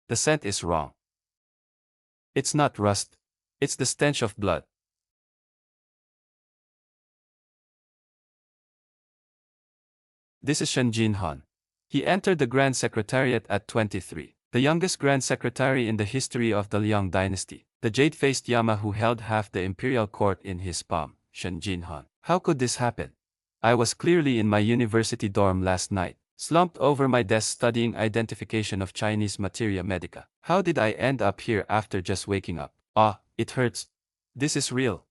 The scent is wrong. It's not rust. It's the stench of blood. This is Shen Jinhan. He entered the Grand Secretariat at 23, the youngest Grand Secretary in the history of the Liang dynasty, the jade-faced Yama who held half the imperial court in his palm, Shen Jinhan. How could this happen? I was clearly in my university dorm last night, slumped over my desk studying identification of Chinese materia medica. How did I end up here after just waking up? Ah, it hurts. This is real.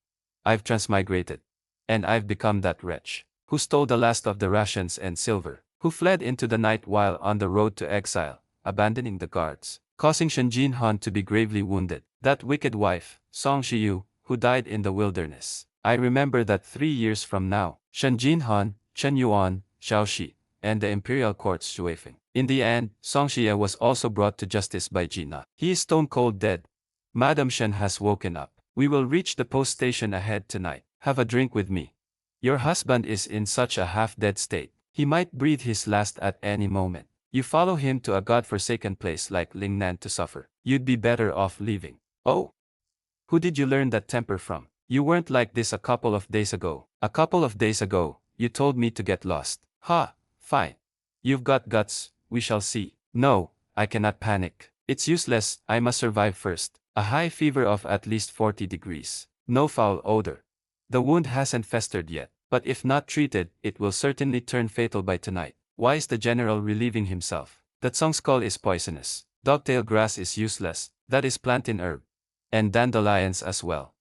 I've transmigrated. And I've become that wretch who stole the last of the rations and silver, who fled into the night while on the road to exile, abandoning the guards, causing Shen Jinhan to be gravely wounded. That wicked wife, Song Shiyu, who died in the wilderness. I remember that 3 years from now, Shen Jinhan, Chen Yuan, Xiao Shi, and the imperial court's Shuifeng. In the end, Song Xie was also brought to justice by Jina. He is stone cold dead. Madam Shen has woken up. We will reach the post station ahead tonight. Have a drink with me. Your husband is in such a half-dead state. He might breathe his last at any moment. You follow him to a god-forsaken place like Lingnan to suffer. You'd be better off leaving. Oh! Who did you learn that temper from? You weren't like this a couple of days ago. A couple of days ago, you told me to get lost. Ha! Fine. You've got guts, we shall see. No, I cannot panic. It's useless, I must survive first. A high fever of at least 40 degrees. No foul odor. The wound hasn't festered yet, but if not treated, it will certainly turn fatal by tonight. Why is the general relieving himself? That song skull is poisonous. Dogtail grass is useless, that is plantain herb. And dandelions as well.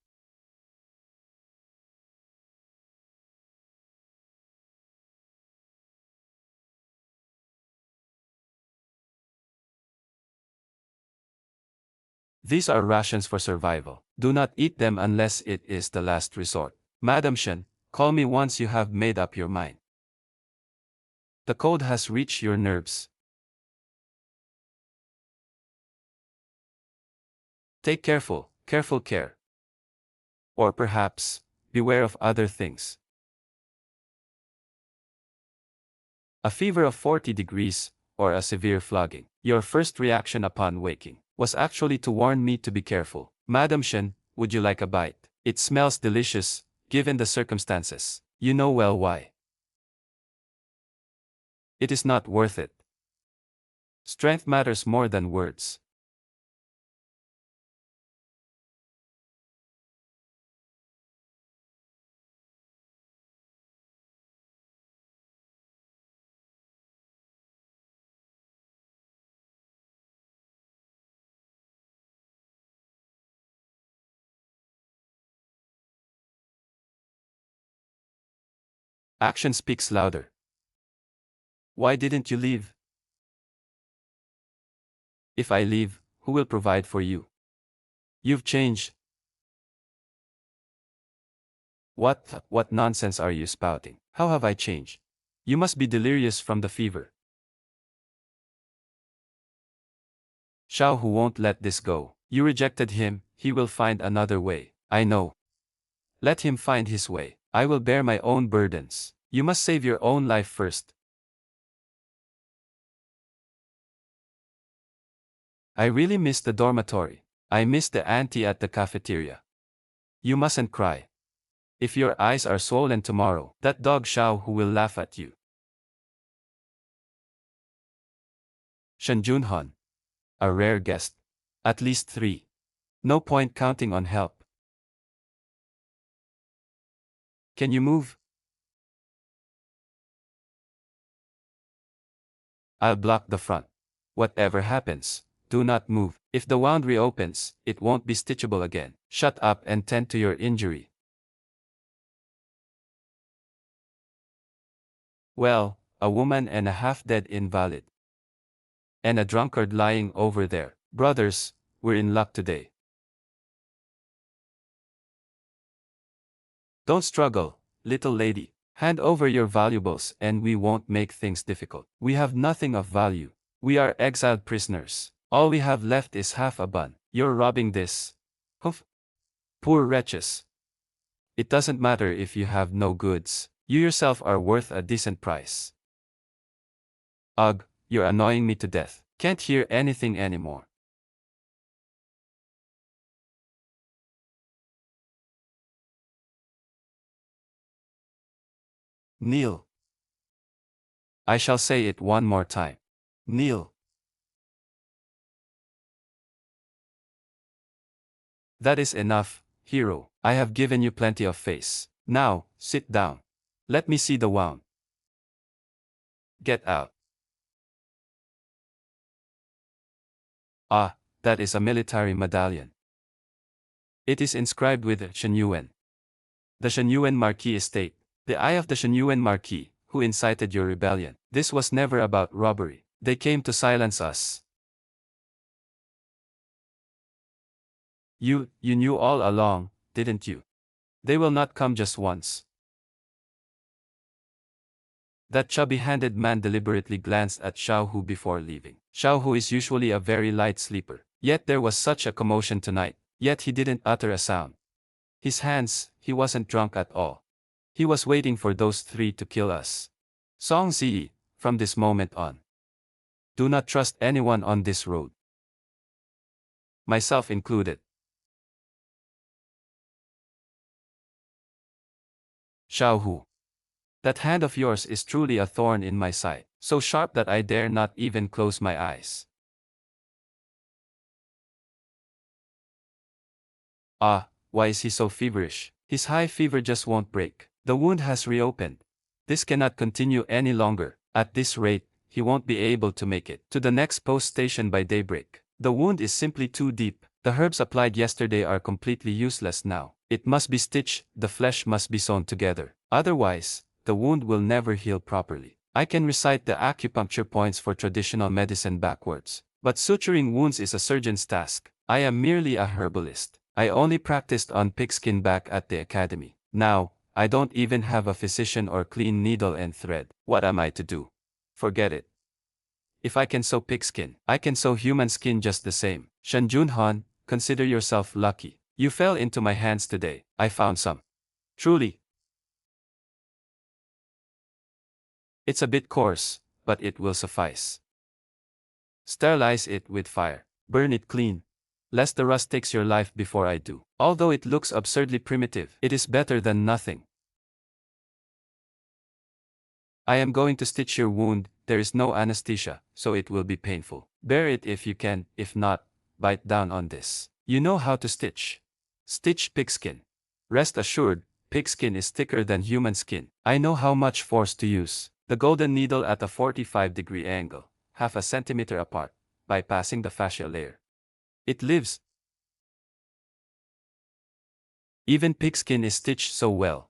These are rations for survival. Do not eat them unless it is the last resort. Madam Shen, call me once you have made up your mind. The cold has reached your nerves. Take careful care. Or perhaps, beware of other things. A fever of 40 degrees, or a severe flogging. Your first reaction upon waking was actually to warn me to be careful. Madam Shen, would you like a bite? It smells delicious, given the circumstances. You know well why. It is not worth it. Strength matters more than words. Action speaks louder. Why didn't you leave? If I leave, who will provide for you? You've changed. What nonsense are you spouting? How have I changed? You must be delirious from the fever. Xiao who won't let this go. You rejected him, he will find another way. I know. Let him find his way. I will bear my own burdens. You must save your own life first. I really miss the dormitory. I miss the auntie at the cafeteria. You mustn't cry. If your eyes are swollen tomorrow, that dog Xiao who will laugh at you. Shen Junhan. A rare guest. At least 3. No point counting on help. Can you move? I'll block the front. Whatever happens, do not move. If the wound reopens, it won't be stitchable again. Shut up and tend to your injury. Well, a woman and a half-dead invalid. And a drunkard lying over there. Brothers, we're in luck today. Don't struggle, little lady. Hand over your valuables and we won't make things difficult. We have nothing of value. We are exiled prisoners. All we have left is half a bun. You're robbing this. Humph. Poor wretches. It doesn't matter if you have no goods. You yourself are worth a decent price. Ugh, you're annoying me to death. Can't hear anything anymore. Kneel. I shall say it one more time. Kneel. That is enough, hero. I have given you plenty of face. Now, sit down. Let me see the wound. Get out. Ah, that is a military medallion. It is inscribed with Shenyuan. The Shenyuan Marquis estate. The eye of the Shenyuan Marquis, who incited your rebellion. This was never about robbery. They came to silence us. You knew all along, didn't you? They will not come just once. That chubby-handed man deliberately glanced at Xiao Hu before leaving. Xiao Hu is usually a very light sleeper. Yet there was such a commotion tonight. Yet he didn't utter a sound. His hands, he wasn't drunk at all. He was waiting for those three to kill us. Song Ziyi, from this moment on. Do not trust anyone on this road. Myself included. Xiao Hu. That hand of yours is truly a thorn in my side, so sharp that I dare not even close my eyes. Ah, why is he so feverish? His high fever just won't break. The wound has reopened. This cannot continue any longer. At this rate, he won't be able to make it to the next post station by daybreak. The wound is simply too deep. The herbs applied yesterday are completely useless now. It must be stitched, the flesh must be sewn together. Otherwise, the wound will never heal properly. I can recite the acupuncture points for traditional medicine backwards. But suturing wounds is a surgeon's task. I am merely a herbalist. I only practiced on pigskin back at the academy. Now, I don't even have a physician or clean needle and thread. What am I to do? Forget it. If I can sew pigskin, I can sew human skin just the same. Shen Junhan, consider yourself lucky. You fell into my hands today. I found some. Truly. It's a bit coarse, but it will suffice. Sterilize it with fire. Burn it clean. Lest the rust takes your life before I do. Although it looks absurdly primitive, it is better than nothing. I am going to stitch your wound. There is no anesthesia, so it will be painful. Bear it if you can, if not, bite down on this. You know how to stitch. Stitch pigskin. Rest assured, pigskin is thicker than human skin. I know how much force to use. The golden needle at a 45-degree angle, half a centimeter apart, bypassing the fascia layer. It lives. Even pigskin is stitched so well.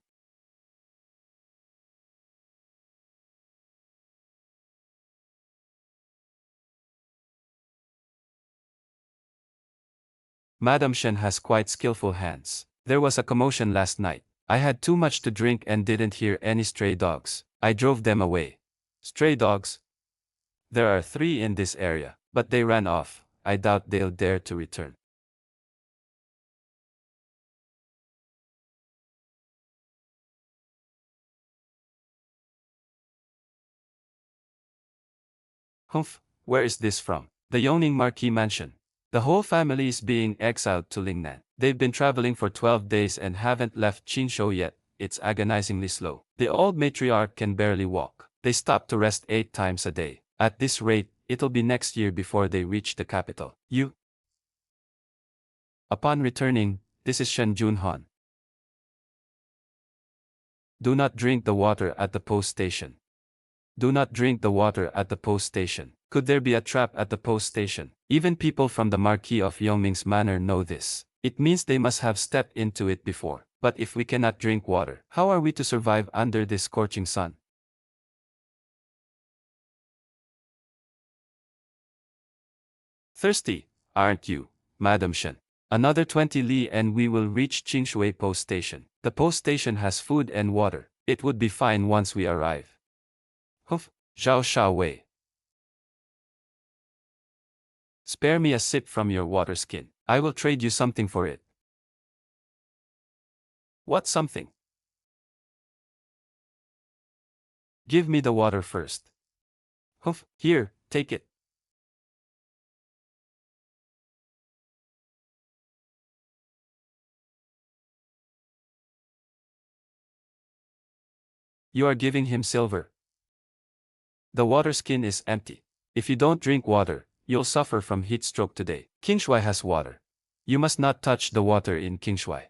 Madam Shen has quite skillful hands. There was a commotion last night. I had too much to drink and didn't hear any stray dogs. I drove them away. Stray dogs? There are 3 in this area, but they ran off. I doubt they'll dare to return. Humph, where is this from? The Yongning Marquis Mansion. The whole family is being exiled to Lingnan. They've been traveling for 12 days and haven't left Qinzhou yet. It's agonizingly slow. The old matriarch can barely walk. They stop to rest 8 times a day. At this rate, it'll be next year before they reach the capital. Upon returning, this is Shen Junhan. Do not drink the water at the post station. Do not drink the water at the post station. Could there be a trap at the post station? Even people from the Marquis of Yongming's manor know this. It means they must have stepped into it before. But if we cannot drink water, how are we to survive under this scorching sun? Thirsty, aren't you, Madam Shen? Another 20 li and we will reach Qingshui post station. The post station has food and water. It would be fine once we arrive. Humph, Zhao Wei. Spare me a sip from your water skin. I will trade you something for it. What something? Give me the water first. Humph, here, take it. You are giving him silver. The water skin is empty. If you don't drink water, you'll suffer from heat stroke today. King Shui has water. You must not touch the water in King Shui.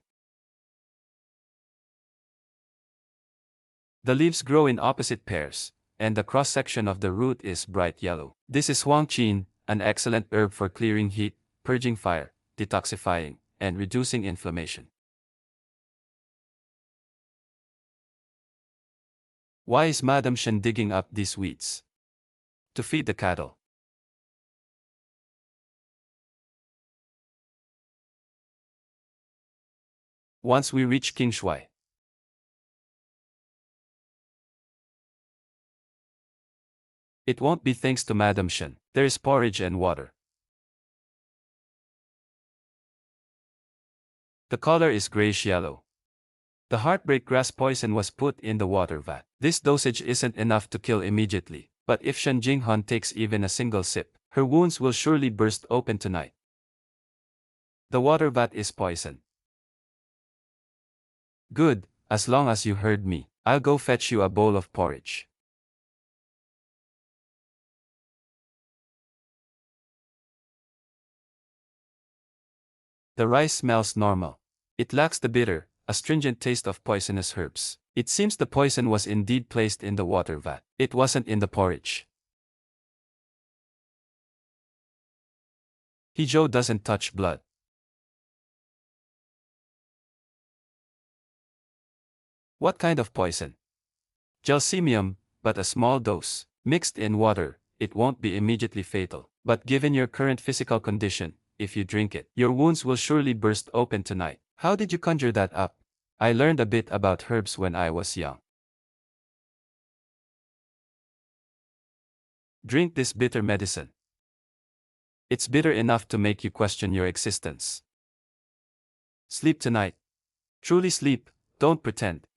The leaves grow in opposite pairs, and the cross-section of the root is bright yellow. This is Huang Qin, an excellent herb for clearing heat, purging fire, detoxifying, and reducing inflammation. Why is Madam Shen digging up these weeds? To feed the cattle. Once we reach King Shui, it won't be thanks to Madam Shen. There is porridge and water. The color is grayish-yellow. The heartbreak grass poison was put in the water vat. This dosage isn't enough to kill immediately, but if Shen Jinghan takes even a single sip, her wounds will surely burst open tonight. The water vat is poison. Good, as long as you heard me. I'll go fetch you a bowl of porridge. The rice smells normal. It lacks the bitter, astringent taste of poisonous herbs. It seems the poison was indeed placed in the water vat. It wasn't in the porridge. Hizhou doesn't touch blood. What kind of poison? Gelsemium, but a small dose. Mixed in water, it won't be immediately fatal. But given your current physical condition, if you drink it, your wounds will surely burst open tonight. How did you conjure that up? I learned a bit about herbs when I was young. Drink this bitter medicine. It's bitter enough to make you question your existence. Sleep tonight. Truly sleep, don't pretend.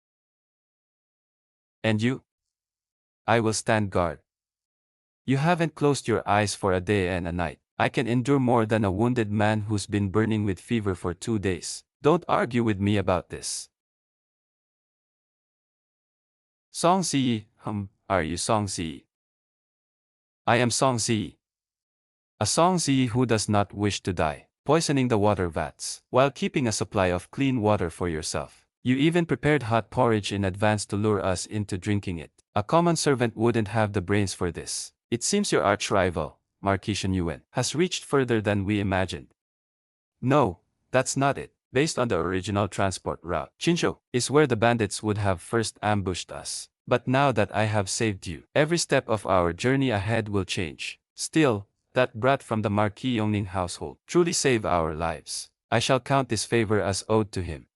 And you? I will stand guard. You haven't closed your eyes for a day and a night. I can endure more than a wounded man who's been burning with fever for 2 days. Don't argue with me about this. Song Ziyi, are you Song Ziyi? I am Song Ziyi. A Song Ziyi who does not wish to die, poisoning the water vats, while keeping a supply of clean water for yourself. You even prepared hot porridge in advance to lure us into drinking it. A common servant wouldn't have the brains for this. It seems your arch-rival, Marquis Shen Yuan, has reached further than we imagined. No, that's not it. Based on the original transport route, Qinzhou is where the bandits would have first ambushed us. But now that I have saved you, every step of our journey ahead will change. Still, that brat from the Marquis Yongning household truly saved our lives. I shall count this favor as owed to him.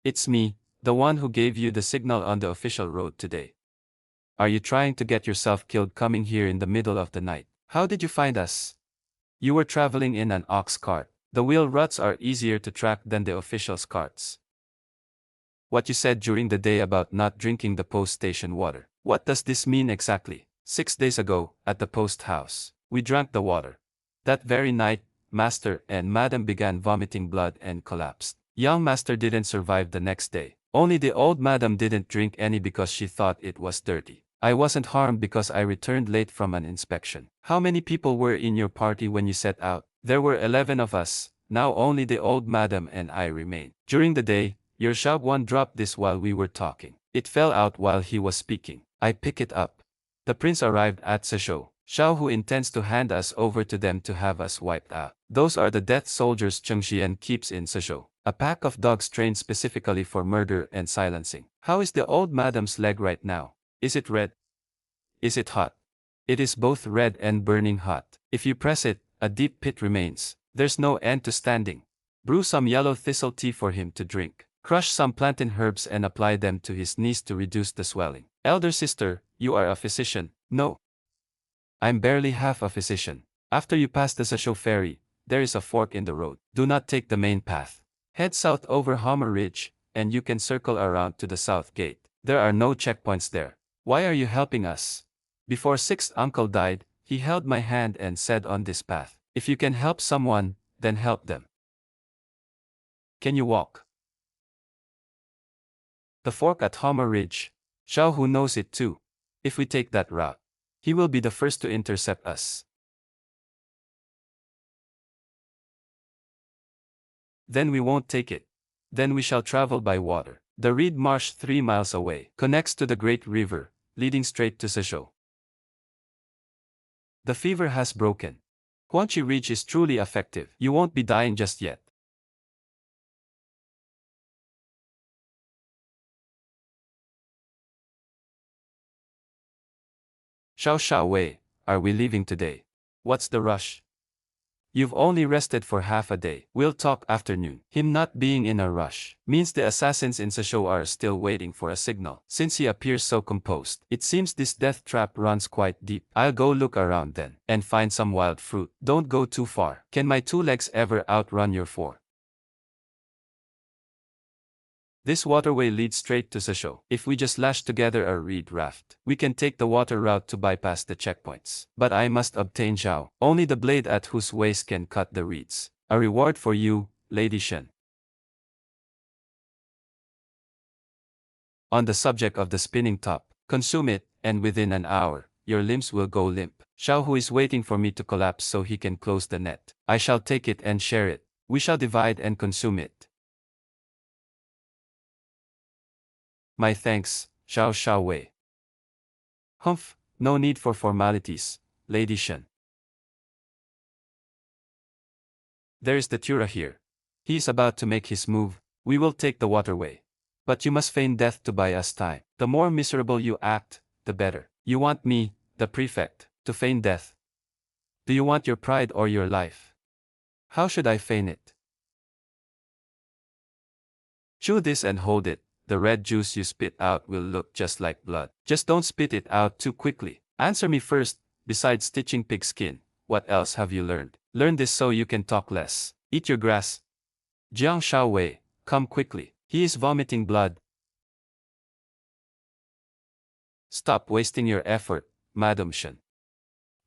It's me, the one who gave you the signal on the official road today. Are you trying to get yourself killed coming here in the middle of the night? How did you find us? You were traveling in an ox cart. The wheel ruts are easier to track than the officials' carts. What you said during the day about not drinking the post station water. What does this mean exactly? 6 days ago, at the post house, we drank the water. That very night, Master and Madam began vomiting blood and collapsed. Young Master didn't survive the next day. Only the old Madam didn't drink any because she thought it was dirty. I wasn't harmed because I returned late from an inspection. How many people were in your party when you set out? There were 11 of us. Now only the old Madam and I remain. During the day, your Shaoguan dropped this while we were talking. It fell out while he was speaking. I pick it up. The prince arrived at Sezhou. Shao who intends to hand us over to them to have us wiped out. Those are the death soldiers Cheng Xian keeps in Sezhou. A pack of dogs trained specifically for murder and silencing. How is the old madam's leg right now? Is it red? Is it hot? It is both red and burning hot. If you press it, a deep pit remains. There's no end to standing. Brew some yellow thistle tea for him to drink. Crush some plantain herbs and apply them to his knees to reduce the swelling. Elder sister, you are a physician. No. I'm barely half a physician. After you pass the Sezhou ferry, there is a fork in the road. Do not take the main path. Head south over Hammer Ridge, and you can circle around to the south gate. There are no checkpoints there. Why are you helping us? Before sixth uncle died, he held my hand and said on this path, if you can help someone, then help them. Can you walk? The fork at Homer Ridge. Xiao Hu knows it too. If we take that route, he will be the first to intercept us. Then we won't take it. Then we shall travel by water. The reed marsh 3 miles away connects to the great river, leading straight to Sezhou. The fever has broken. Huangqi Ridge is truly effective. You won't be dying just yet. Xiao Wei, are we leaving today? What's the rush? You've only rested for half a day. We'll talk afternoon. Him not being in a rush means the assassins in Sezhou are still waiting for a signal. Since he appears so composed, it seems this death trap runs quite deep. I'll go look around then, and find some wild fruit. Don't go too far. Can my 2 legs ever outrun your 4? This waterway leads straight to Sezhou. If we just lash together a reed raft, we can take the water route to bypass the checkpoints. But I must obtain Zhao. Only the blade at whose waist can cut the reeds. A reward for you, Lady Shen. On the subject of the spinning top, consume it, and within an hour, your limbs will go limp. Xiao Hu is waiting for me to collapse so he can close the net. I shall take it and share it. We shall divide and consume it. My thanks, Xiao Wei. Humph, no need for formalities, Lady Shen. There is the Tura here. He is about to make his move. We will take the waterway. But you must feign death to buy us time. The more miserable you act, the better. You want me, the prefect, to feign death? Do you want your pride or your life? How should I feign it? Chew this and hold it. The red juice you spit out will look just like blood. Just don't spit it out too quickly. Answer me first, besides stitching pigskin, what else have you learned? Learn this so you can talk less. Eat your grass. Jiang Xiaowei, come quickly. He is vomiting blood. Stop wasting your effort, Madam Shen.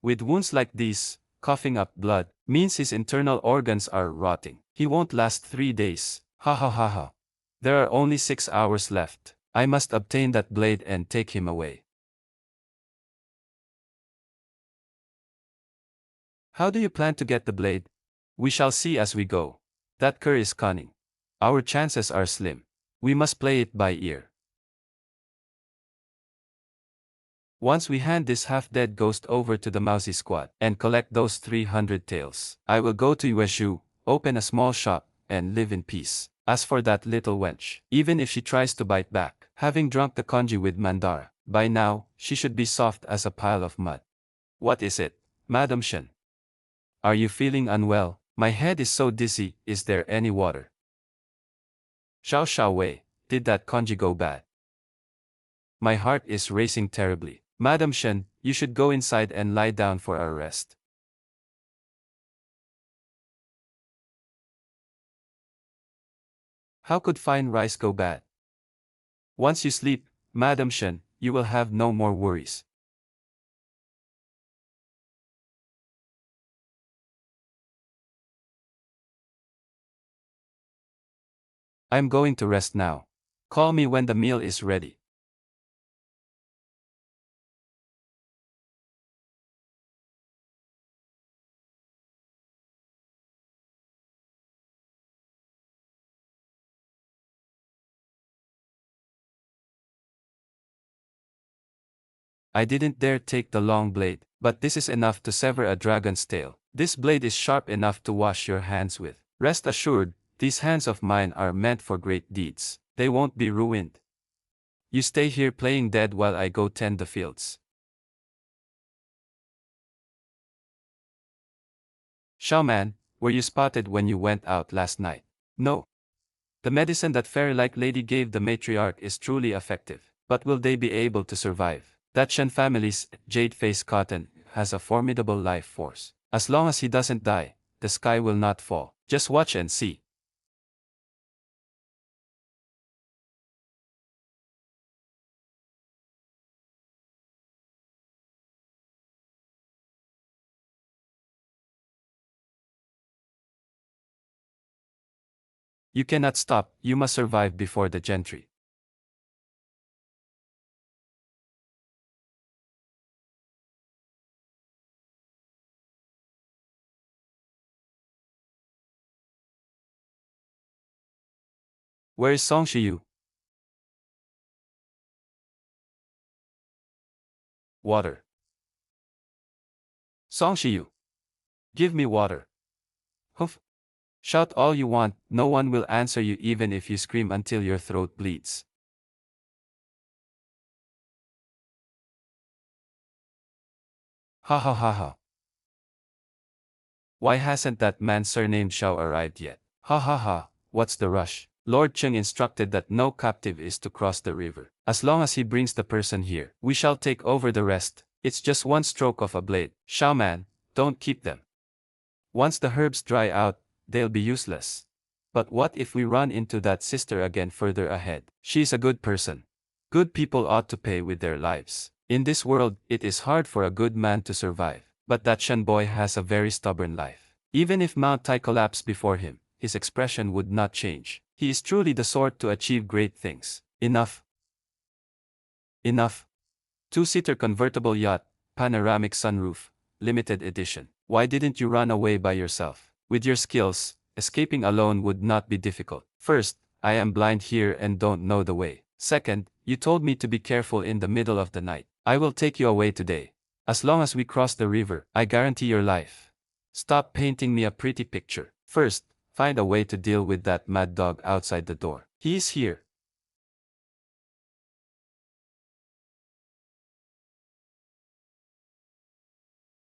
With wounds like these, coughing up blood means his internal organs are rotting. He won't last 3 days. Ha ha ha ha. There are only 6 hours left. I must obtain that blade and take him away. How do you plan to get the blade? We shall see as we go. That cur is cunning. Our chances are slim. We must play it by ear. Once we hand this half-dead ghost over to the mousy squad and collect those 300 taels, I will go to Yuezhou, open a small shop, and live in peace. As for that little wench, even if she tries to bite back, having drunk the congee with Mandara, by now, she should be soft as a pile of mud. What is it, Madam Shen? Are you feeling unwell? My head is so dizzy, is there any water? Xiao Wei, did that congee go bad? My heart is racing terribly. Madam Shen, you should go inside and lie down for a rest. How could fine rice go bad? Once you sleep, Madam Shen, you will have no more worries. I'm going to rest now. Call me when the meal is ready. I didn't dare take the long blade, but this is enough to sever a dragon's tail. This blade is sharp enough to wash your hands with. Rest assured, these hands of mine are meant for great deeds. They won't be ruined. You stay here playing dead while I go tend the fields. Shaman, were you spotted when you went out last night? No. The medicine that fairy-like lady gave the matriarch is truly effective, but will they be able to survive? That Shen family's jade-faced cotton has a formidable life force. As long as he doesn't die, the sky will not fall. Just watch and see. You cannot stop, you must survive before the gentry. Where is Song Shiyu? Water. Song Shiyu. Give me water. Humph. Shout all you want, no one will answer you even if you scream until your throat bleeds. Ha ha ha ha. Why hasn't that man surnamed Shao arrived yet? Ha ha ha, what's the rush? Lord Cheng instructed that no captive is to cross the river. As long as he brings the person here, we shall take over the rest. It's just one stroke of a blade. Shao man, don't keep them. Once the herbs dry out, they'll be useless. But what if we run into that sister again further ahead? She's a good person. Good people ought to pay with their lives. In this world, it is hard for a good man to survive. But that Shen boy has a very stubborn life. Even if Mount Tai collapsed before him, his expression would not change. He is truly the sort to achieve great things. Enough. Enough. Two-seater convertible yacht, panoramic sunroof, limited edition. Why didn't you run away by yourself? With your skills, escaping alone would not be difficult. First, I am blind here and don't know the way. Second, you told me to be careful in the middle of the night. I will take you away today. As long as we cross the river, I guarantee your life. Stop painting me a pretty picture. First, find a way to deal with that mad dog outside the door. He is here.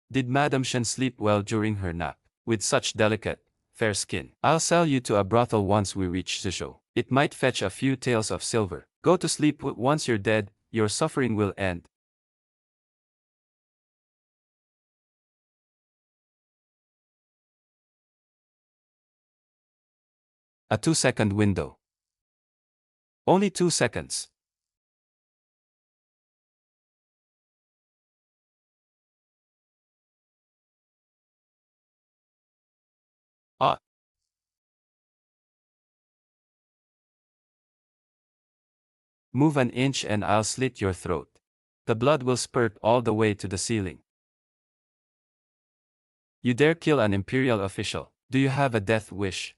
Did Madame Shen sleep well during her nap? With such delicate, fair skin. I'll sell you to a brothel once we reach Zizhou. It might fetch a few taels of silver. Go to sleep. Once you're dead, your suffering will end. A 2-second window. Only 2 seconds. Ah. Move an inch and I'll slit your throat. The blood will spurt all the way to the ceiling. You dare kill an imperial official. Do you have a death wish?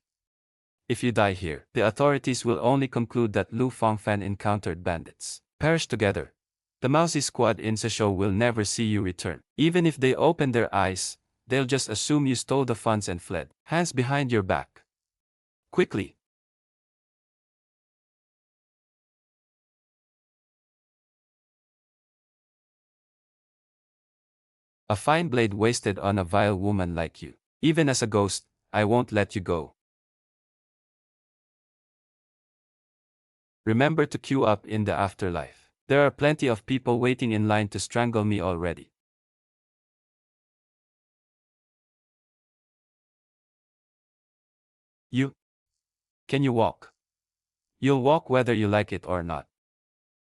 If you die here, the authorities will only conclude that Lu Fengfan encountered bandits. Perish together. The mousy squad in Zizhou will never see you return. Even if they open their eyes, they'll just assume you stole the funds and fled. Hands behind your back. Quickly. A fine blade wasted on a vile woman like you. Even as a ghost, I won't let you go. Remember to queue up in the afterlife. There are plenty of people waiting in line to strangle me already. You? Can you walk? You'll walk whether you like it or not.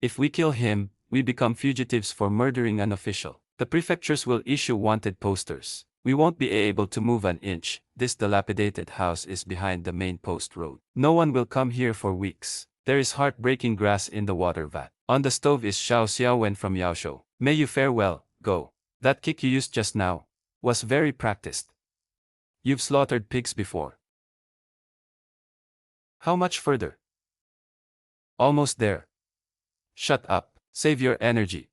If we kill him, we become fugitives for murdering an official. The prefectures will issue wanted posters. We won't be able to move an inch. This dilapidated house is behind the main post road. No one will come here for weeks. There is heartbreaking grass in the water vat. On the stove is Xiao Xiaowen from Yaoshou. May you fare well, go. That kick you used just now was very practiced. You've slaughtered pigs before. How much further? Almost there. Shut up. Save your energy.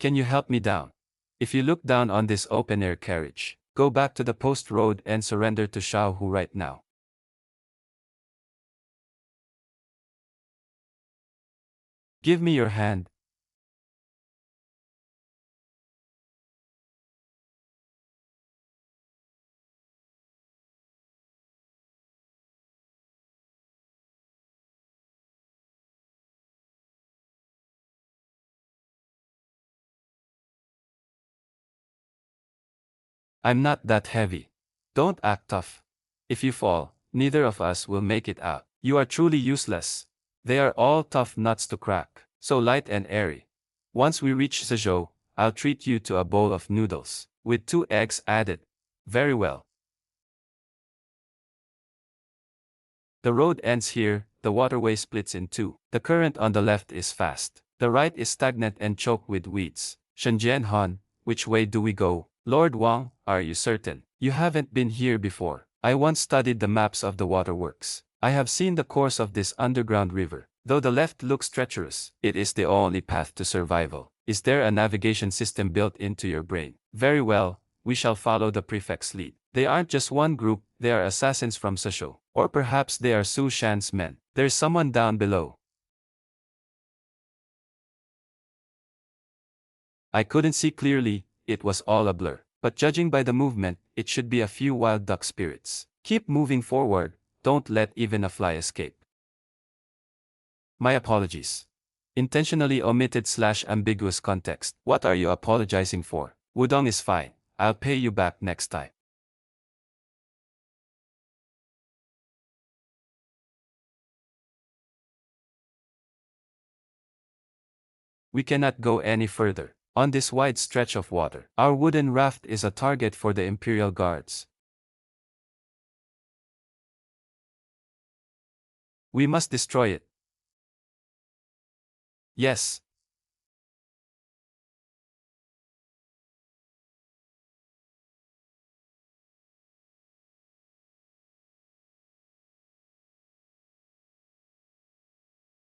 Can you help me down? If you look down on this open-air carriage, go back to the post road and surrender to Shao Hu right now. Give me your hand. I'm not that heavy. Don't act tough. If you fall, neither of us will make it out. You are truly useless. They are all tough nuts to crack. So light and airy. Once we reach Zhou, I'll treat you to a bowl of noodles, with 2 eggs added. Very well. The road ends here, the waterway splits in two. The current on the left is fast. The right is stagnant and choked with weeds. Shenjian Han, which way do we go? Lord Wang, are you certain? You haven't been here before. I once studied the maps of the waterworks. I have seen the course of this underground river. Though the left looks treacherous, it is the only path to survival. Is there a navigation system built into your brain? Very well, we shall follow the prefect's lead. They aren't just one group, they are assassins from Suzhou. Or perhaps they are Su Shan's men. There's someone down below. I couldn't see clearly, it was all a blur. But judging by the movement, it should be a few wild duck spirits. Keep moving forward, don't let even a fly escape. My apologies. Intentionally omitted / ambiguous context. What are you apologizing for? Wudong is fine. I'll pay you back next time. We cannot go any further. On this wide stretch of water, our wooden raft is a target for the Imperial Guards. We must destroy it. Yes.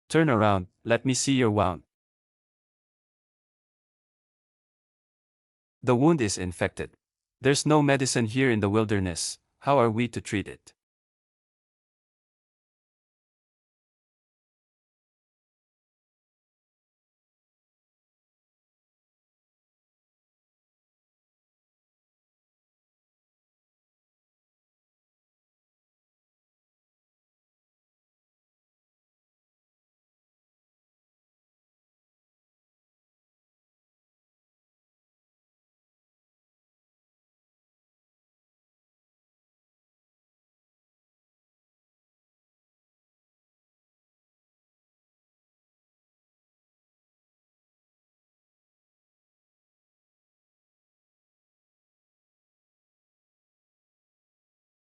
Turn around, let me see your wound. The wound is infected. There's no medicine here in the wilderness, how are we to treat it?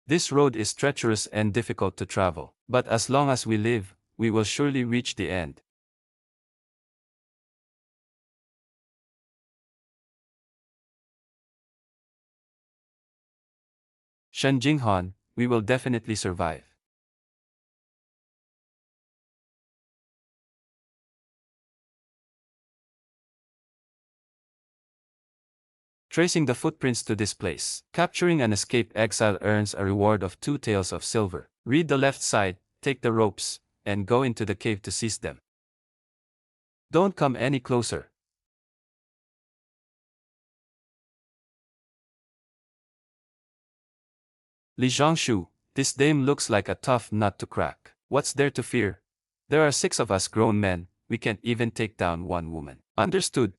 This road is treacherous and difficult to travel, but as long as we live, we will surely reach the end. Shen Jinghan, we will definitely survive. Tracing the footprints to this place, capturing an escaped exile earns a reward of 2 taels of silver. Read the left side, take the ropes, and go into the cave to seize them. Don't come any closer. Li Zhongshu, this dame looks like a tough nut to crack. What's there to fear? There are 6 of us grown men, we can't even take down one woman. Understood?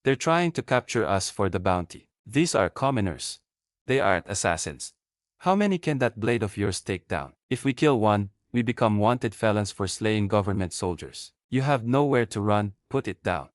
They're trying to capture us for the bounty. These are commoners. They aren't assassins. How many can that blade of yours take down? If we kill one, we become wanted felons for slaying government soldiers. You have nowhere to run, put it down.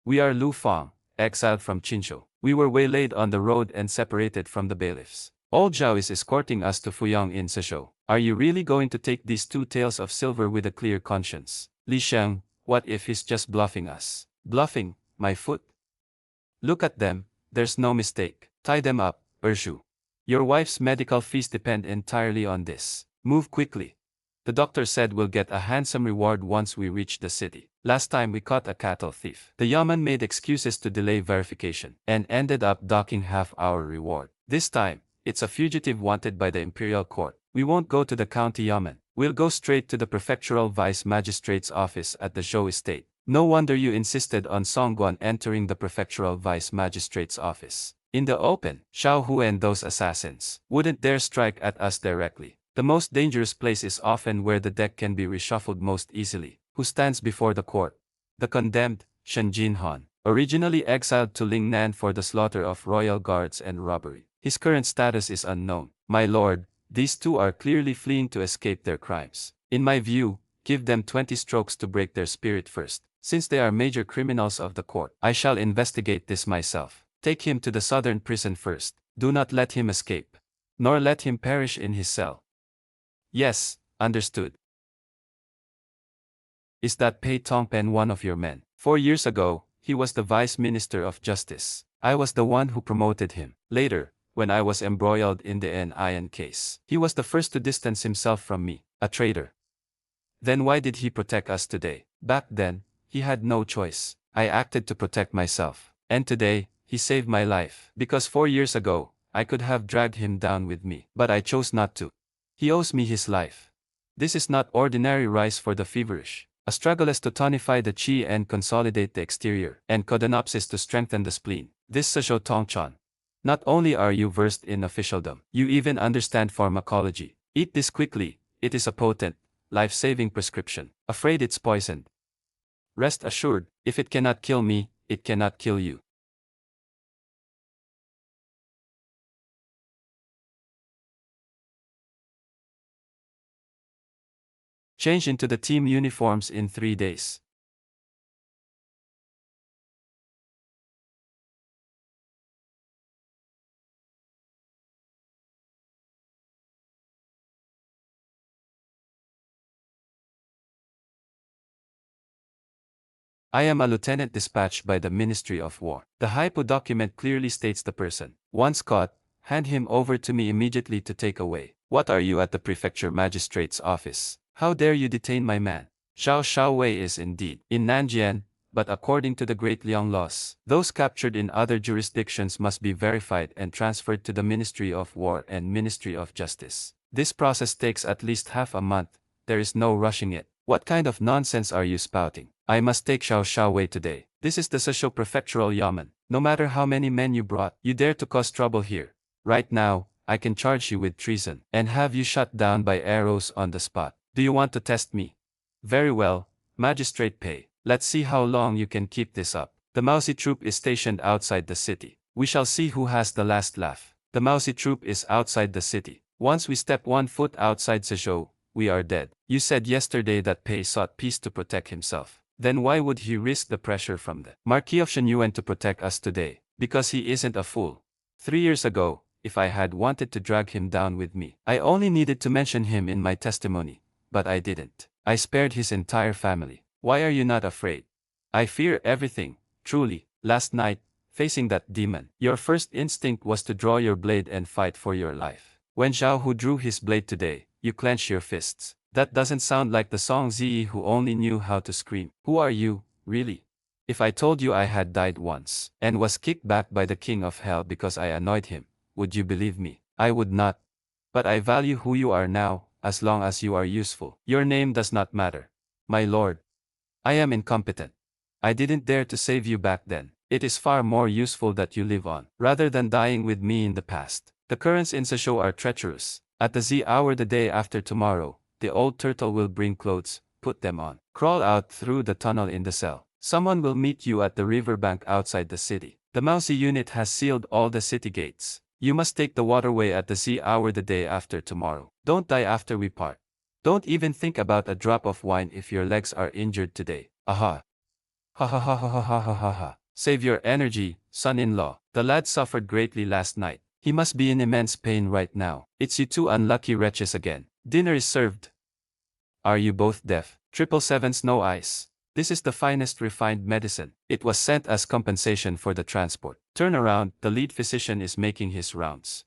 We are Lu Fang, exiled from Qinzhou. We were waylaid on the road and separated from the bailiffs. Old Zhao is escorting us to Fuyang in Suzhou. Are you really going to take these 2 taels of silver with a clear conscience? Li Sheng, what if he's just bluffing us? Bluffing, my foot? Look at them, there's no mistake. Tie them up, Ershu. Your wife's medical fees depend entirely on this. Move quickly. The doctor said we'll get a handsome reward once we reach the city. Last time we caught a cattle thief. The Yaman made excuses to delay verification and ended up docking half our reward. This time, it's a fugitive wanted by the Imperial Court. We won't go to the county Yaman. We'll go straight to the prefectural vice magistrate's office at the Zhou estate. No wonder you insisted on Songguan entering the prefectural vice magistrate's office. In the open, Xiao Hu and those assassins wouldn't dare strike at us directly. The most dangerous place is often where the deck can be reshuffled most easily. Who stands before the court? The condemned, Shen Jinhan. Originally exiled to Lingnan for the slaughter of royal guards and robbery. His current status is unknown. My lord, these two are clearly fleeing to escape their crimes. In my view, give them 20 strokes to break their spirit first. Since they are major criminals of the court, I shall investigate this myself. Take him to the southern prison first. Do not let him escape, nor let him perish in his cell. Yes, understood. Is that Pei Tongpen one of your men? 4 years ago, he was the Vice Minister of Justice. I was the one who promoted him. Later, when I was embroiled in the N.I.N. case, he was the first to distance himself from me, a traitor. Then why did he protect us today? Back then, he had no choice. I acted to protect myself. And today, he saved my life. Because 4 years ago, I could have dragged him down with me. But I chose not to. He owes me his life. This is not ordinary rice for the feverish. A struggle is to tonify the qi and consolidate the exterior, and codonopsis to strengthen the spleen. This Sasho Tongchan. Not only are you versed in officialdom, you even understand pharmacology. Eat this quickly, it is a potent, life-saving prescription. Afraid it's poisoned? Rest assured, if it cannot kill me, it cannot kill you. Change into the team uniforms in 3 days. I am a lieutenant dispatched by the Ministry of War. The hypo document clearly states the person. Once caught, hand him over to me immediately to take away. What are you at the prefecture magistrate's office? How dare you detain my man? Xiao Xiaowei is indeed in Nanjian, but according to the Great Liang laws, those captured in other jurisdictions must be verified and transferred to the Ministry of War and Ministry of Justice. This process takes at least half a month. There is no rushing it. What kind of nonsense are you spouting? I must take Xiao Xiaowei today. This is the Sasho Prefectural Yamen. No matter how many men you brought, you dare to cause trouble here. Right now, I can charge you with treason and have you shot down by arrows on the spot. Do you want to test me? Very well, Magistrate Pei. Let's see how long you can keep this up. The Mousy troop is stationed outside the city. We shall see who has the last laugh. The Mousy troop is outside the city. Once we step 1 foot outside Suzhou, we are dead. You said yesterday that Pei sought peace to protect himself. Then why would he risk the pressure from the Marquis of Shenyuan to protect us today? Because he isn't a fool. 3 years ago, if I had wanted to drag him down with me, I only needed to mention him in my testimony. But I didn't. I spared his entire family. Why are you not afraid? I fear everything, truly. Last night, facing that demon, your first instinct was to draw your blade and fight for your life. When Zhao Hu drew his blade today, you clenched your fists. That doesn't sound like the Song Ziyi who only knew how to scream. Who are you, really? If I told you I had died once, and was kicked back by the King of Hell because I annoyed him, would you believe me? I would not. But I value who you are now, as long as you are useful. Your name does not matter. My lord. I am incompetent. I didn't dare to save you back then. It is far more useful that you live on, rather than dying with me in the past. The currents in Sasho are treacherous. At the Z hour the day after tomorrow, the old turtle will bring clothes, put them on, crawl out through the tunnel in the cell. Someone will meet you at the riverbank outside the city. The Mousy unit has sealed all the city gates. You must take the waterway at the Z hour the day after tomorrow. Don't die after we part. Don't even think about a drop of wine if your legs are injured today. Aha. Ha ha ha ha ha ha ha ha ha. Save your energy, son-in-law. The lad suffered greatly last night. He must be in immense pain right now. It's you two unlucky wretches again. Dinner is served. Are you both deaf? 777 Snow Ice. This is the finest refined medicine. It was sent as compensation for the transport. Turn around, the lead physician is making his rounds.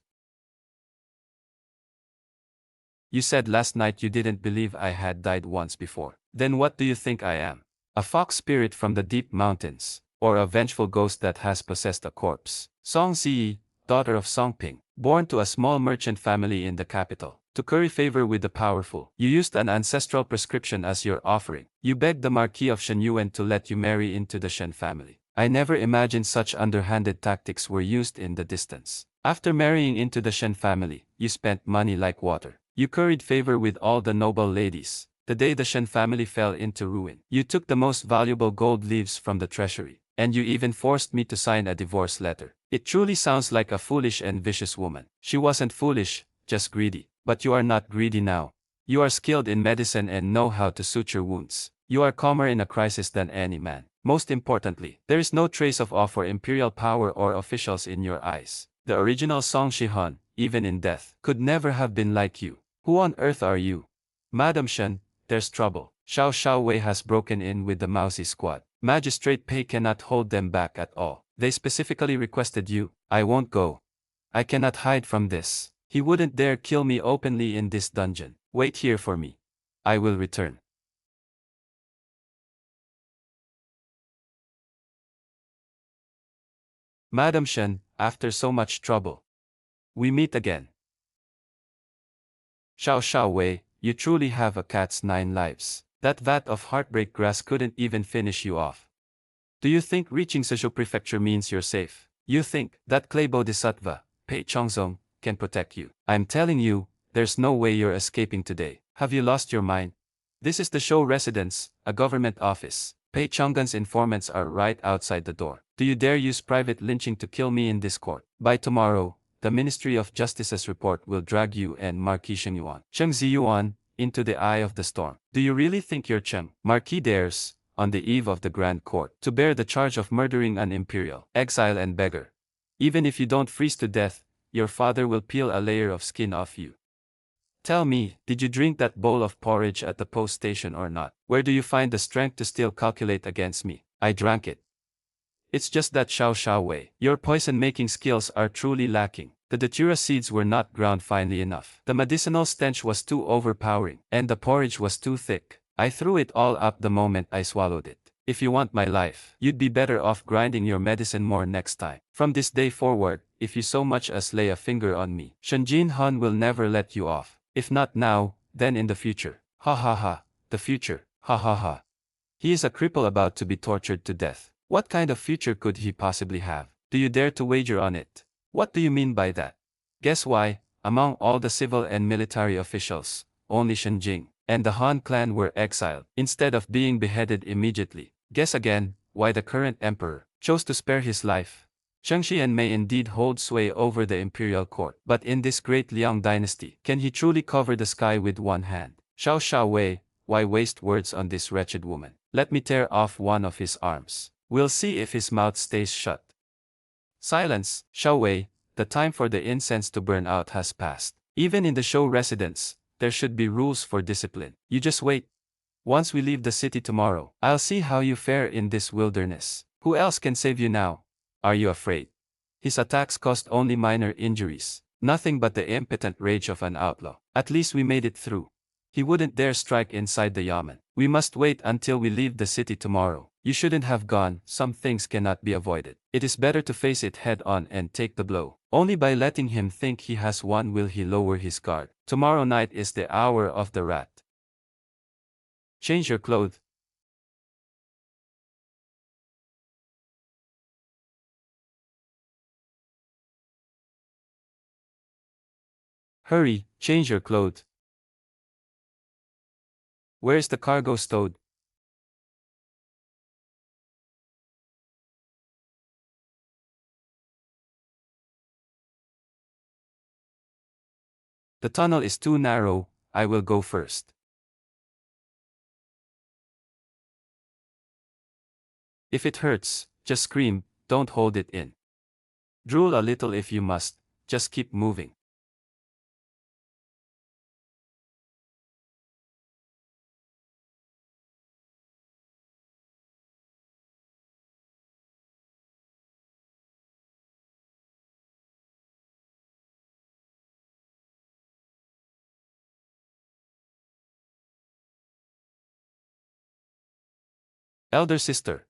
You said last night you didn't believe I had died once before. Then what do you think I am? A fox spirit from the deep mountains, or a vengeful ghost that has possessed a corpse? Song Ziyi, daughter of Song Ping, born to a small merchant family in the capital. To curry favor with the powerful, you used an ancestral prescription as your offering. You begged the Marquis of Shenyuan to let you marry into the Shen family. I never imagined such underhanded tactics were used in the distance. After marrying into the Shen family, you spent money like water. You curried favor with all the noble ladies. The day the Shen family fell into ruin, you took the most valuable gold leaves from the treasury, And you even forced me to sign a divorce letter. It truly sounds like a foolish and vicious woman. She wasn't foolish, just greedy. But you are not greedy now. You are skilled in medicine and know how to suture wounds. You are calmer in a crisis than any man. Most importantly, there is no trace of awe for imperial power or officials in your eyes. The original Song Shihan, even in death, could never have been like you. Who on earth are you? Madam Shen, there's trouble. Xiao Wei has broken in with the Mousy squad. Magistrate Pei cannot hold them back at all. They specifically requested you. I won't go. I cannot hide from this. He wouldn't dare kill me openly in this dungeon. Wait here for me. I will return. Madam Shen, after so much trouble, we meet again. Xiao Wei, you truly have a cat's 9 lives. That vat of heartbreak grass couldn't even finish you off. Do you think reaching Suzhou Prefecture means you're safe? You think that clay bodhisattva, Pei Chongzong, can protect you? I'm telling you, there's no way you're escaping today. Have you lost your mind? This is the show residence, a government office. Pei Chonggan's informants are right outside the door. Do you dare use private lynching to kill me in this court? By tomorrow, the Ministry of Justice's report will drag you and Marquis Sheng Ziyuan, into the eye of the storm. Do you really think your Marquis dares, on the eve of the Grand Court, to bear the charge of murdering an imperial exile and beggar? Even if you don't freeze to death, your father will peel a layer of skin off you. Tell me, did you drink that bowl of porridge at the post station or not? Where do you find the strength to still calculate against me? I drank it. It's just that Xiao Wei, your poison-making skills are truly lacking. The datura seeds were not ground finely enough. The medicinal stench was too overpowering, and the porridge was too thick. I threw it all up the moment I swallowed it. If you want my life, you'd be better off grinding your medicine more next time. From this day forward, if you so much as lay a finger on me, Shenjin Han will never let you off. If not now, then in the future. Ha ha ha, the future, ha ha ha. He is a cripple about to be tortured to death. What kind of future could he possibly have? Do you dare to wager on it? What do you mean by that? Guess why, among all the civil and military officials, only Shen Jing and the Han clan were exiled, instead of being beheaded immediately. Guess again, why the current emperor chose to spare his life. Shang Xian may indeed hold sway over the imperial court, but in this great Liang dynasty, can he truly cover the sky with one hand? Xiao Wei, why waste words on this wretched woman? Let me tear off one of his arms. We'll see if his mouth stays shut. Silence, Xiao Wei, the time for the incense to burn out has passed. Even in the show residence, there should be rules for discipline. You just wait. Once we leave the city tomorrow, I'll see how you fare in this wilderness. Who else can save you now? Are you afraid? His attacks caused only minor injuries. Nothing but the impotent rage of an outlaw. At least we made it through. He wouldn't dare strike inside the yamen. We must wait until we leave the city tomorrow. You shouldn't have gone. Some things cannot be avoided. It is better to face it head on and take the blow. Only by letting him think he has won will he lower his guard. Tomorrow night is the hour of the rat. Change your clothes. Hurry, change your clothes. Where's the cargo stowed? The tunnel is too narrow, I will go first. If it hurts, just scream, don't hold it in. Drool a little if you must, just keep moving. Elder sister.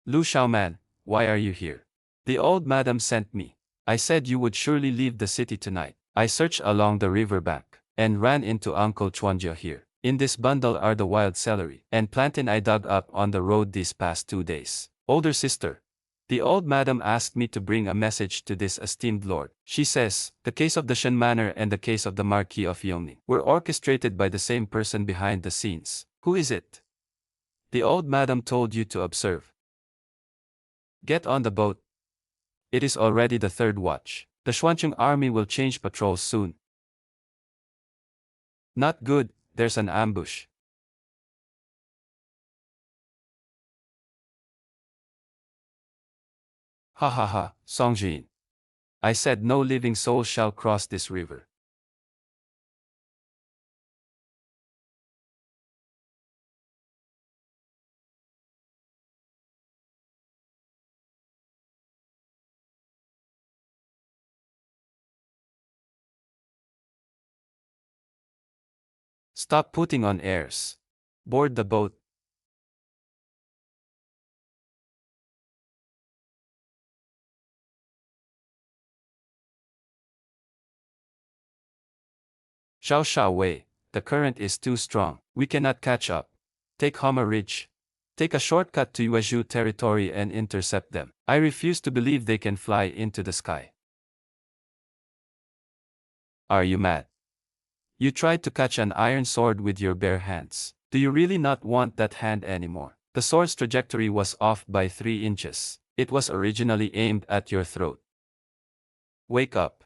Lu Xiaoman, why are you here? The old madam sent me. I said you would surely leave the city tonight. I searched along the river bank and ran into Uncle Chuanjia here. In this bundle are the wild celery and plantain I dug up on the road these past 2 days. Older sister. The old madam asked me to bring a message to this esteemed lord. She says, the case of the Shen Manor and the case of the Marquis of Yongning were orchestrated by the same person behind the scenes. Who is it? The old madam told you to observe. Get on the boat. It is already the third watch. The Xuancheng army will change patrols soon. Not good, there's an ambush. Ha ha ha, Songjin. I said no living soul shall cross this river. Stop putting on airs. Board the boat. Xiao Wei, the current is too strong. We cannot catch up. Take Homa Ridge. Take a shortcut to Yuezhou territory and intercept them. I refuse to believe they can fly into the sky. Are you mad? You tried to catch an iron sword with your bare hands. Do you really not want that hand anymore? The sword's trajectory was off by 3 inches. It was originally aimed at your throat. Wake up.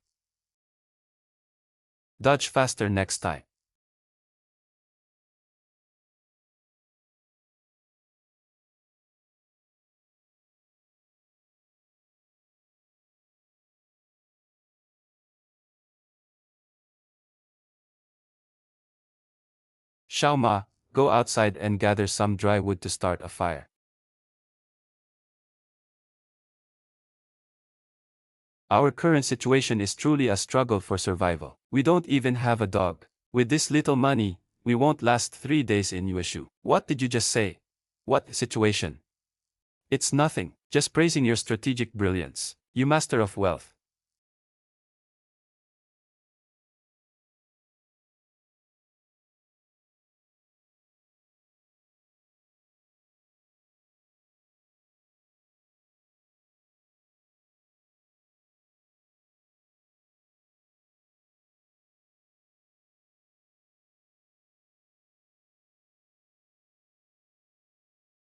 Dodge faster next time. Xiao Ma, go outside and gather some dry wood to start a fire. Our current situation is truly a struggle for survival. We don't even have a dog. With this little money, we won't last 3 days in Yuezhou. What did you just say? What situation? It's nothing, just praising your strategic brilliance. You master of wealth.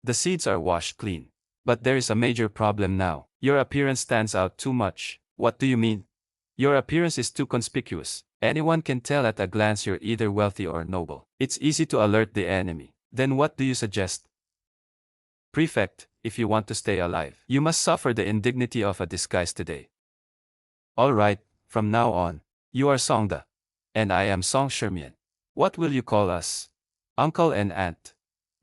The seeds are washed clean. But there is a major problem now. Your appearance stands out too much. What do you mean? Your appearance is too conspicuous. Anyone can tell at a glance you're either wealthy or noble. It's easy to alert the enemy. Then what do you suggest? Prefect, if you want to stay alive, you must suffer the indignity of a disguise today. Alright, from now on, you are Songda. And I am Song Shermian. What will you call us? Uncle and aunt?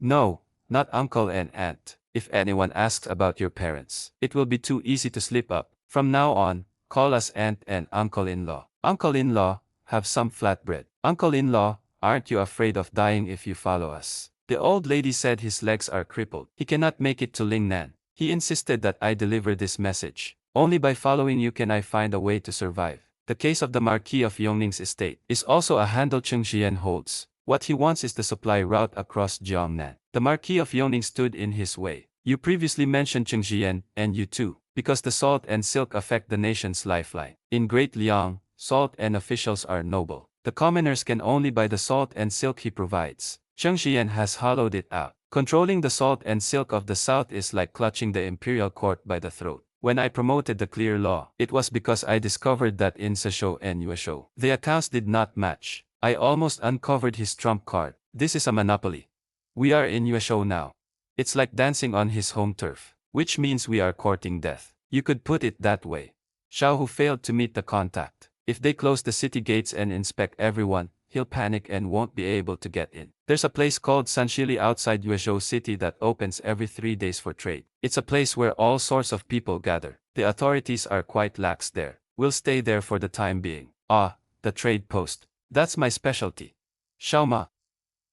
No, not uncle and aunt. If anyone asks about your parents, it will be too easy to slip up. From now on, call us aunt and uncle-in-law. Uncle-in-law, have some flatbread. Uncle-in-law, aren't you afraid of dying if you follow us? The old lady said his legs are crippled. He cannot make it to Lingnan. He insisted that I deliver this message. Only by following you can I find a way to survive. The case of the Marquis of Yongning's estate is also a handle Cheng Xian holds. What he wants is the supply route across Jiangnan. The Marquis of Yongning stood in his way. You previously mentioned Cheng Xian, and you too, because the salt and silk affect the nation's lifeline. In Great Liang, salt and officials are noble. The commoners can only buy the salt and silk he provides. Cheng Xian has hollowed it out. Controlling the salt and silk of the south is like clutching the imperial court by the throat. When I promoted the clear law, it was because I discovered that in Sezhou and Yuezhou, the accounts did not match. I almost uncovered his trump card. This is a monopoly. We are in Yuezhou now. It's like dancing on his home turf, which means we are courting death. You could put it that way. Xiao Hu failed to meet the contact. If they close the city gates and inspect everyone, he'll panic and won't be able to get in. There's a place called Sanshili outside Yuezhou city that opens every 3 days for trade. It's a place where all sorts of people gather. The authorities are quite lax there. We'll stay there for the time being. Ah, the trade post. That's my specialty. Xiaoma,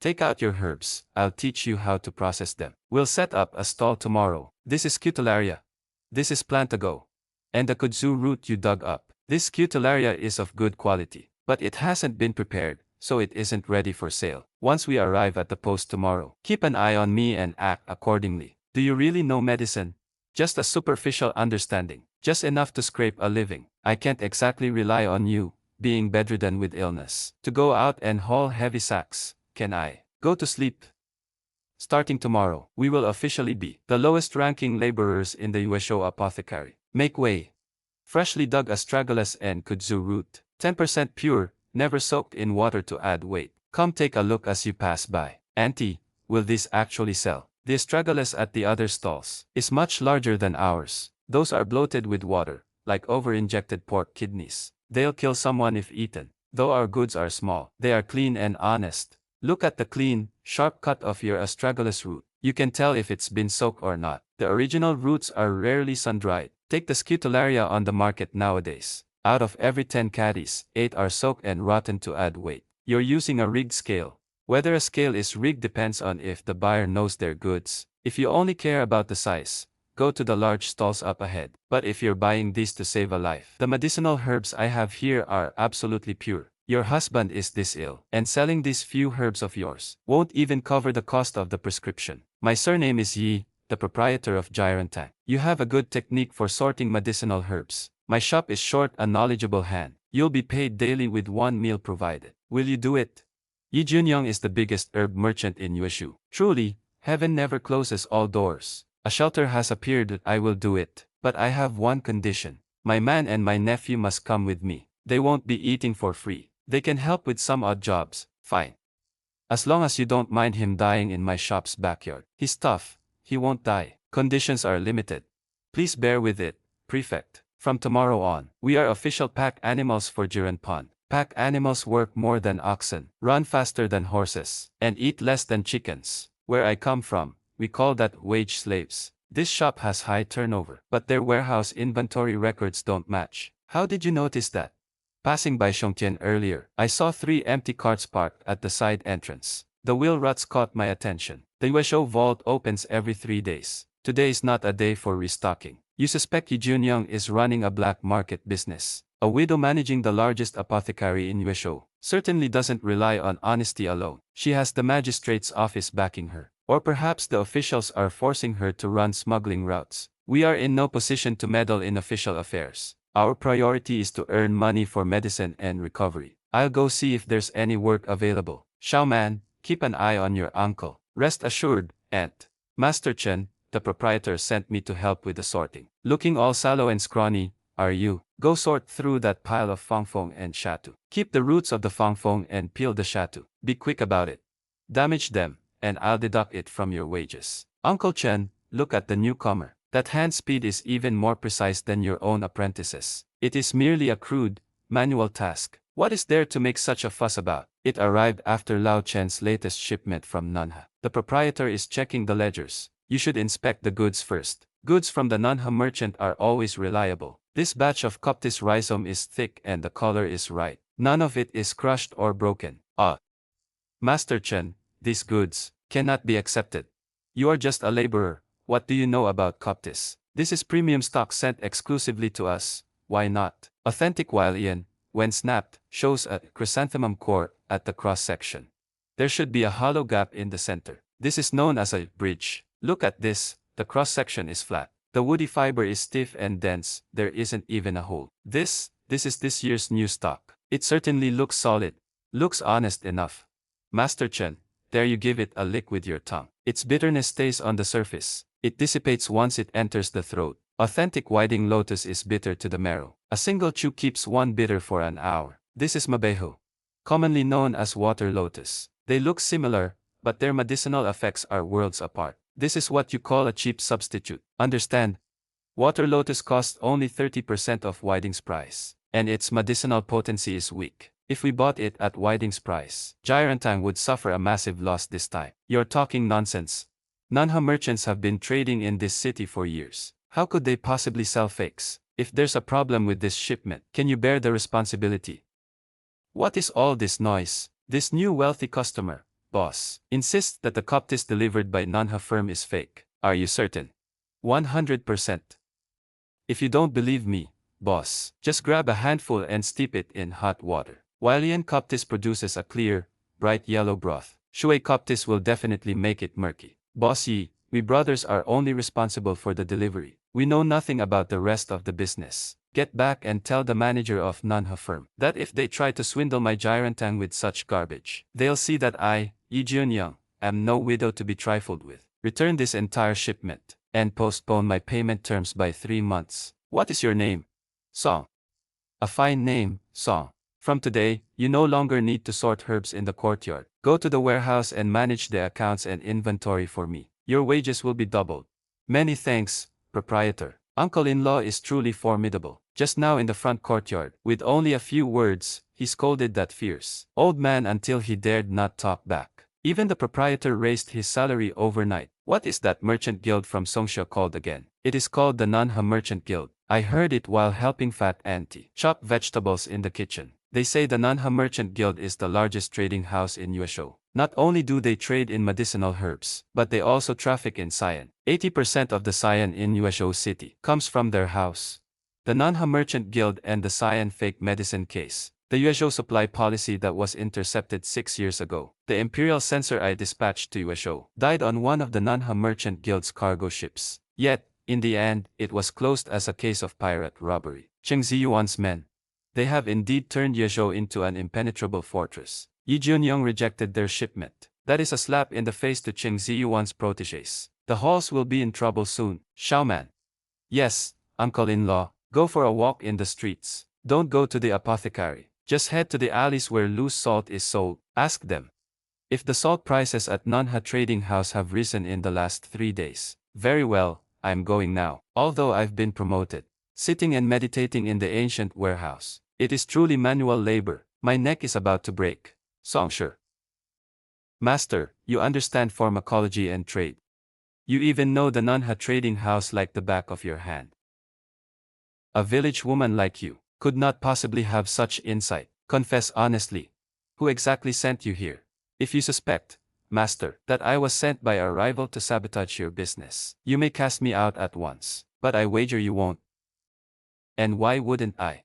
take out your herbs. I'll teach you how to process them. We'll set up a stall tomorrow. This is Cutularia. This is Plantago. And the kudzu root you dug up. This Cutularia is of good quality, but it hasn't been prepared, so it isn't ready for sale. Once we arrive at the post tomorrow, keep an eye on me and act accordingly. Do you really know medicine? Just a superficial understanding, just enough to scrape a living. I can't exactly rely on you, being bedridden with illness, to go out and haul heavy sacks. Can I go to sleep? Starting tomorrow, we will officially be the lowest-ranking laborers in the USO apothecary. Make way. Freshly dug astragalus and kudzu root, 10% pure, never soaked in water to add weight. Come take a look as you pass by. Auntie, will this actually sell? The astragalus at the other stalls is much larger than ours. Those are bloated with water, like over-injected pork kidneys. They'll kill someone if eaten. Though our goods are small, they are clean and honest. Look at the clean, sharp cut of your astragalus root. You can tell if it's been soaked or not. The original roots are rarely sun-dried. Take the scutularia on the market nowadays. Out of every 10 caddies, 8 are soaked and rotten to add weight. You're using a rigged scale. Whether a scale is rigged depends on if the buyer knows their goods. If you only care about the size, go to the large stalls up ahead. But if you're buying these to save a life, the medicinal herbs I have here are absolutely pure. Your husband is this ill, and selling these few herbs of yours won't even cover the cost of the prescription. My surname is Yi, the proprietor of Gyrantang. You have a good technique for sorting medicinal herbs. My shop is short a knowledgeable hand. You'll be paid daily with one meal provided. Will you do it? Yi Junyong is the biggest herb merchant in Yueshu. Truly, heaven never closes all doors. A shelter has appeared. I will do it. But I have one condition. My man and my nephew must come with me. They won't be eating for free. They can help with some odd jobs. Fine. As long as you don't mind him dying in my shop's backyard. He's tough. He won't die. Conditions are limited. Please bear with it, Prefect. From tomorrow on, we are official pack animals for Jiranpon. Pack animals work more than oxen, run faster than horses, and eat less than chickens. Where I come from, we call that wage slaves. This shop has high turnover, but their warehouse inventory records don't match. How did you notice that? Passing by Shongtian earlier, I saw 3 empty carts parked at the side entrance. The wheel ruts caught my attention. The Yuesho vault opens every 3 days. Today is not a day for restocking. You suspect Yi Junyong is running a black market business. A widow managing the largest apothecary in Yuesho certainly doesn't rely on honesty alone. She has the magistrate's office backing her. Or perhaps the officials are forcing her to run smuggling routes. We are in no position to meddle in official affairs. Our priority is to earn money for medicine and recovery. I'll go see if there's any work available. Xiaoman, keep an eye on your uncle. Rest assured, Aunt. Master Chen, the proprietor sent me to help with the sorting. Looking all sallow and scrawny, are you? Go sort through that pile of fangfeng and shatu. Keep the roots of the fangfeng and peel the shatu. Be quick about it. Damage them, and I'll deduct it from your wages. Uncle Chen, look at the newcomer. That hand speed is even more precise than your own apprentices. It is merely a crude, manual task. What is there to make such a fuss about? It arrived after Lao Chen's latest shipment from Nunha. The proprietor is checking the ledgers. You should inspect the goods first. Goods from the Nunha merchant are always reliable. This batch of Coptis rhizome is thick and the color is right. None of it is crushed or broken. Master Chen, these goods cannot be accepted. You are just a laborer. What do you know about Coptis? This is premium stock sent exclusively to us. Why not? Authentic Hualian, when snapped, shows a chrysanthemum core at the cross-section. There should be a hollow gap in the center. This is known as a bridge. Look at this, the cross-section is flat. The woody fiber is stiff and dense, there isn't even a hole. This is this year's new stock. It certainly looks solid. Looks honest enough. Master Chen, there you give it a lick with your tongue. Its bitterness stays on the surface. It dissipates once it enters the throat. Authentic Whiting Lotus is bitter to the marrow. A single chew keeps one bitter for an hour. This is Mabeho, commonly known as water lotus. They look similar, but their medicinal effects are worlds apart. This is what you call a cheap substitute. Understand? Water lotus costs only 30% of Whiting's price, and its medicinal potency is weak. If we bought it at Whiting's price, Gyrantang would suffer a massive loss this time. You're talking nonsense. Nunha merchants have been trading in this city for years. How could they possibly sell fakes? If there's a problem with this shipment, can you bear the responsibility? What is all this noise? This new wealthy customer, boss, insists that the Coptis delivered by Nunha firm is fake. Are you certain? 100%. If you don't believe me, boss, just grab a handful and steep it in hot water. Hualian Coptis produces a clear, bright yellow broth. Shui Coptis will definitely make it murky. Boss Yi, we brothers are only responsible for the delivery. We know nothing about the rest of the business. Get back and tell the manager of Nunha firm that if they try to swindle my Gyrantang with such garbage, they'll see that I, Yi Junyang, am no widow to be trifled with. Return this entire shipment, and postpone my payment terms by 3 months. What is your name? Song. A fine name, Song. From today, you no longer need to sort herbs in the courtyard. Go to the warehouse and manage the accounts and inventory for me. Your wages will be doubled. Many thanks, proprietor. Uncle-in-law is truly formidable. Just now in the front courtyard, with only a few words, he scolded that fierce old man until he dared not talk back. Even the proprietor raised his salary overnight. What is that merchant guild from Songsha called again? It is called the Nanha Merchant Guild. I heard it while helping fat auntie chop vegetables in the kitchen. They say the Nanha Merchant Guild is the largest trading house in Yuesho. Not only do they trade in medicinal herbs, but they also traffic in cyan. 80% of the cyan in Yuesho City comes from their house. The Nanha Merchant Guild and the cyan fake medicine case. The Yuesho supply policy that was intercepted 6 years ago. The Imperial censor I dispatched to Yuesho died on one of the Nanha Merchant Guild's cargo ships. Yet, in the end, it was closed as a case of pirate robbery. Cheng Ziyuan's men. They have indeed turned Yuesho into an impenetrable fortress. Yi Junyong rejected their shipment. That is a slap in the face to Cheng Ziyuan's protégés. The halls will be in trouble soon. Xiaoman. Yes, uncle-in-law, go for a walk in the streets. Don't go to the apothecary. Just head to the alleys where loose salt is sold. Ask them if the salt prices at Nanha Trading House have risen in the last 3 days. Very well, I'm going now. Although I've been promoted. Sitting and meditating in the ancient warehouse. It is truly manual labor. My neck is about to break. Songsher. Master, you understand pharmacology and trade. You even know the Nanha Trading House like the back of your hand. A village woman like you could not possibly have such insight. Confess honestly. Who exactly sent you here? If you suspect, Master, that I was sent by a rival to sabotage your business, you may cast me out at once. But I wager you won't. And why wouldn't I?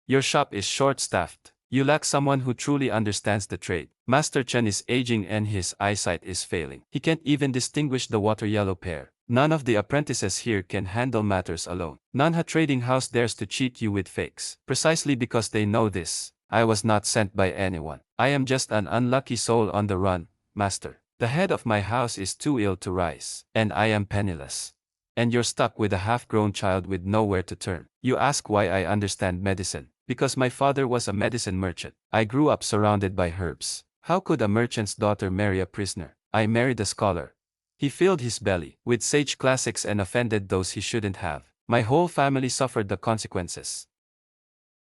Your shop is short-staffed. You lack someone who truly understands the trade. Master Chen is aging and his eyesight is failing. He can't even distinguish the water-yellow pair. None of the apprentices here can handle matters alone. Nanha Trading House dares to cheat you with fakes. Precisely because they know this, I was not sent by anyone. I am just an unlucky soul on the run, Master. The head of my house is too ill to rise, and I am penniless. And you're stuck with a half-grown child with nowhere to turn. You ask why I understand medicine. Because my father was a medicine merchant. I grew up surrounded by herbs. How could a merchant's daughter marry a prisoner? I married a scholar. He filled his belly with sage classics and offended those he shouldn't have. My whole family suffered the consequences.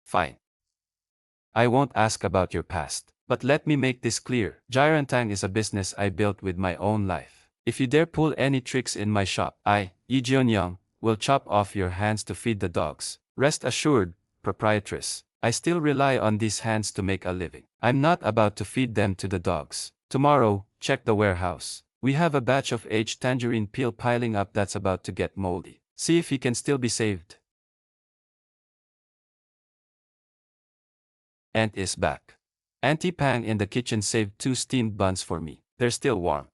Fine. I won't ask about your past. But let me make this clear. Jirantang is a business I built with my own life. If you dare pull any tricks in my shop, I, Yi Jianyang, will chop off your hands to feed the dogs. Rest assured, proprietress, I still rely on these hands to make a living. I'm not about to feed them to the dogs. Tomorrow, check the warehouse. We have a batch of aged tangerine peel piling up that's about to get moldy. See if he can still be saved. Aunt is back. Auntie Pang in the kitchen saved 2 steamed buns for me. They're still warm.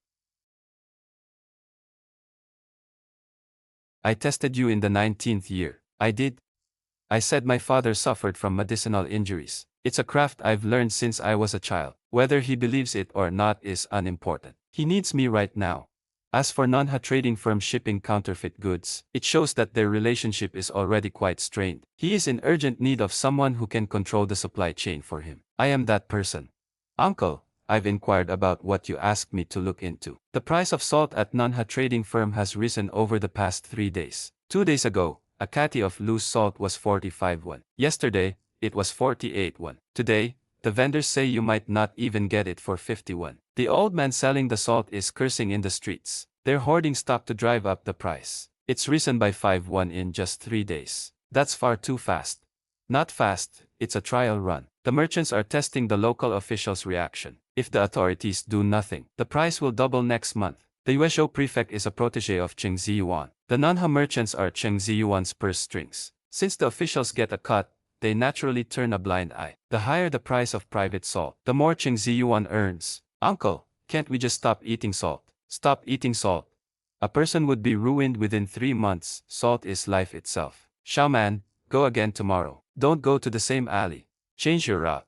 I tested you in the 19th year. I did. I said my father suffered from medicinal injuries. It's a craft I've learned since I was a child. Whether he believes it or not is unimportant. He needs me right now. As for Nanha Trading Firm shipping counterfeit goods, it shows that their relationship is already quite strained. He is in urgent need of someone who can control the supply chain for him. I am that person. Uncle, I've inquired about what you asked me to look into. The price of salt at Nanha Trading Firm has risen over the past 3 days. 2 days ago, a catty of loose salt was 45 won. Yesterday, it was 48 won. Today, the vendors say you might not even get it for 51. The old man selling the salt is cursing in the streets. They're hoarding stock to drive up the price. It's risen by 5 won in just 3 days. That's far too fast. Not fast, it's a trial run. The merchants are testing the local officials' reaction. If the authorities do nothing, the price will double next month. The Yuesho prefect is a protege of Cheng Ziyuan. The Nanha merchants are Cheng Ziyuan's purse strings. Since the officials get a cut, they naturally turn a blind eye. The higher the price of private salt, the more Cheng Ziyuan earns. Uncle, can't we just stop eating salt? Stop eating salt. A person would be ruined within 3 months. Salt is life itself. Xiaoman, go again tomorrow. Don't go to the same alley. Change your route.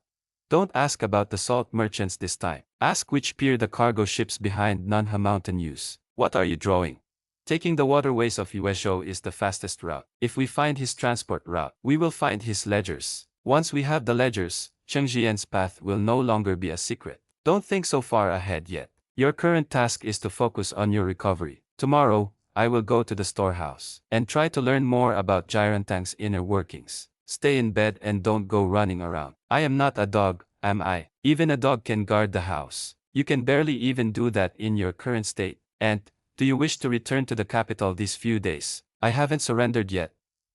Don't ask about the salt merchants this time. Ask which pier the cargo ships behind Nanha Mountain use. What are you drawing? Taking the waterways of Uesho is the fastest route. If we find his transport route, we will find his ledgers. Once we have the ledgers, Chengjian's path will no longer be a secret. Don't think so far ahead yet. Your current task is to focus on your recovery. Tomorrow, I will go to the storehouse and try to learn more about Gyrantang's inner workings. Stay in bed and don't go running around. I am not a dog, am I? Even a dog can guard the house. You can barely even do that in your current state. And, do you wish to return to the capital these few days? I haven't surrendered yet.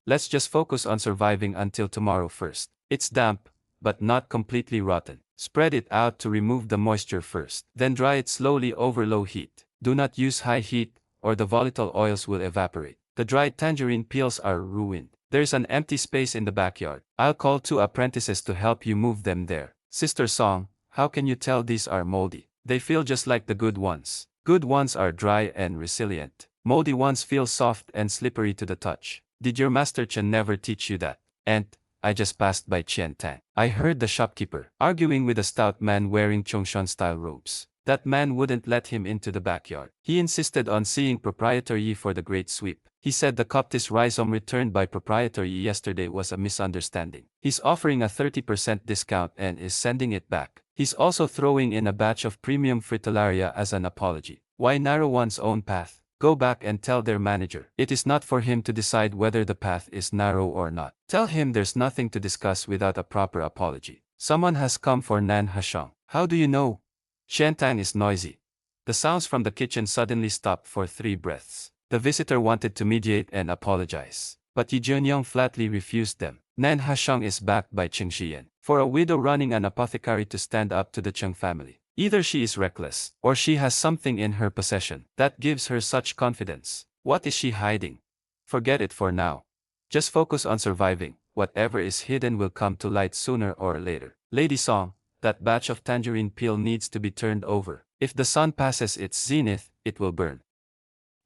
Let's just focus on surviving until tomorrow first. It's damp, but not completely rotten. Spread it out to remove the moisture first. Then dry it slowly over low heat. Do not use high heat, or the volatile oils will evaporate. The dried tangerine peels are ruined. There's an empty space in the backyard. I'll call 2 apprentices to help you move them there. Sister Song, how can you tell these are moldy? They feel just like the good ones. Good ones are dry and resilient. Moldy ones feel soft and slippery to the touch. Did your master Chen never teach you that? And, I just passed by Qian Tang. I heard the shopkeeper arguing with a stout man wearing Chongshan-style robes. That man wouldn't let him into the backyard. He insisted on seeing Proprietor Yi for the great sweep. He said the Coptis rhizome returned by Proprietor Yi yesterday was a misunderstanding. He's offering a 30% discount and is sending it back. He's also throwing in a batch of premium fritillaria as an apology. Why narrow one's own path? Go back and tell their manager. It is not for him to decide whether the path is narrow or not. Tell him there's nothing to discuss without a proper apology. Someone has come for Nan Hashang. How do you know? Shentang is noisy. The sounds from the kitchen suddenly stopped for 3 breaths. The visitor wanted to mediate and apologize, but Yi Jianyang flatly refused them. Nan Hashang is backed by Cheng Xian. For a widow running an apothecary to stand up to the Cheng family, either she is reckless, or she has something in her possession that gives her such confidence. What is she hiding? Forget it for now. Just focus on surviving. Whatever is hidden will come to light sooner or later. Lady Song, that batch of tangerine peel needs to be turned over. If the sun passes its zenith, it will burn.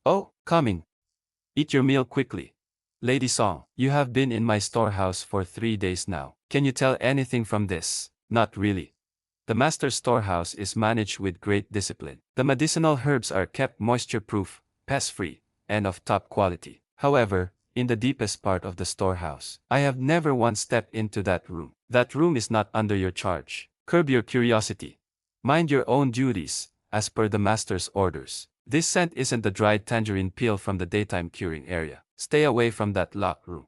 Oh, coming. Eat your meal quickly. Lady Song, you have been in my storehouse for 3 days now. Can you tell anything from this? Not really. The master's storehouse is managed with great discipline. The medicinal herbs are kept moisture-proof, pest-free, and of top quality. However, in the deepest part of the storehouse, I have never once stepped into that room. That room is not under your charge. Curb your curiosity. Mind your own duties, as per the master's orders. This scent isn't the dried tangerine peel from the daytime curing area. Stay away from that locked room.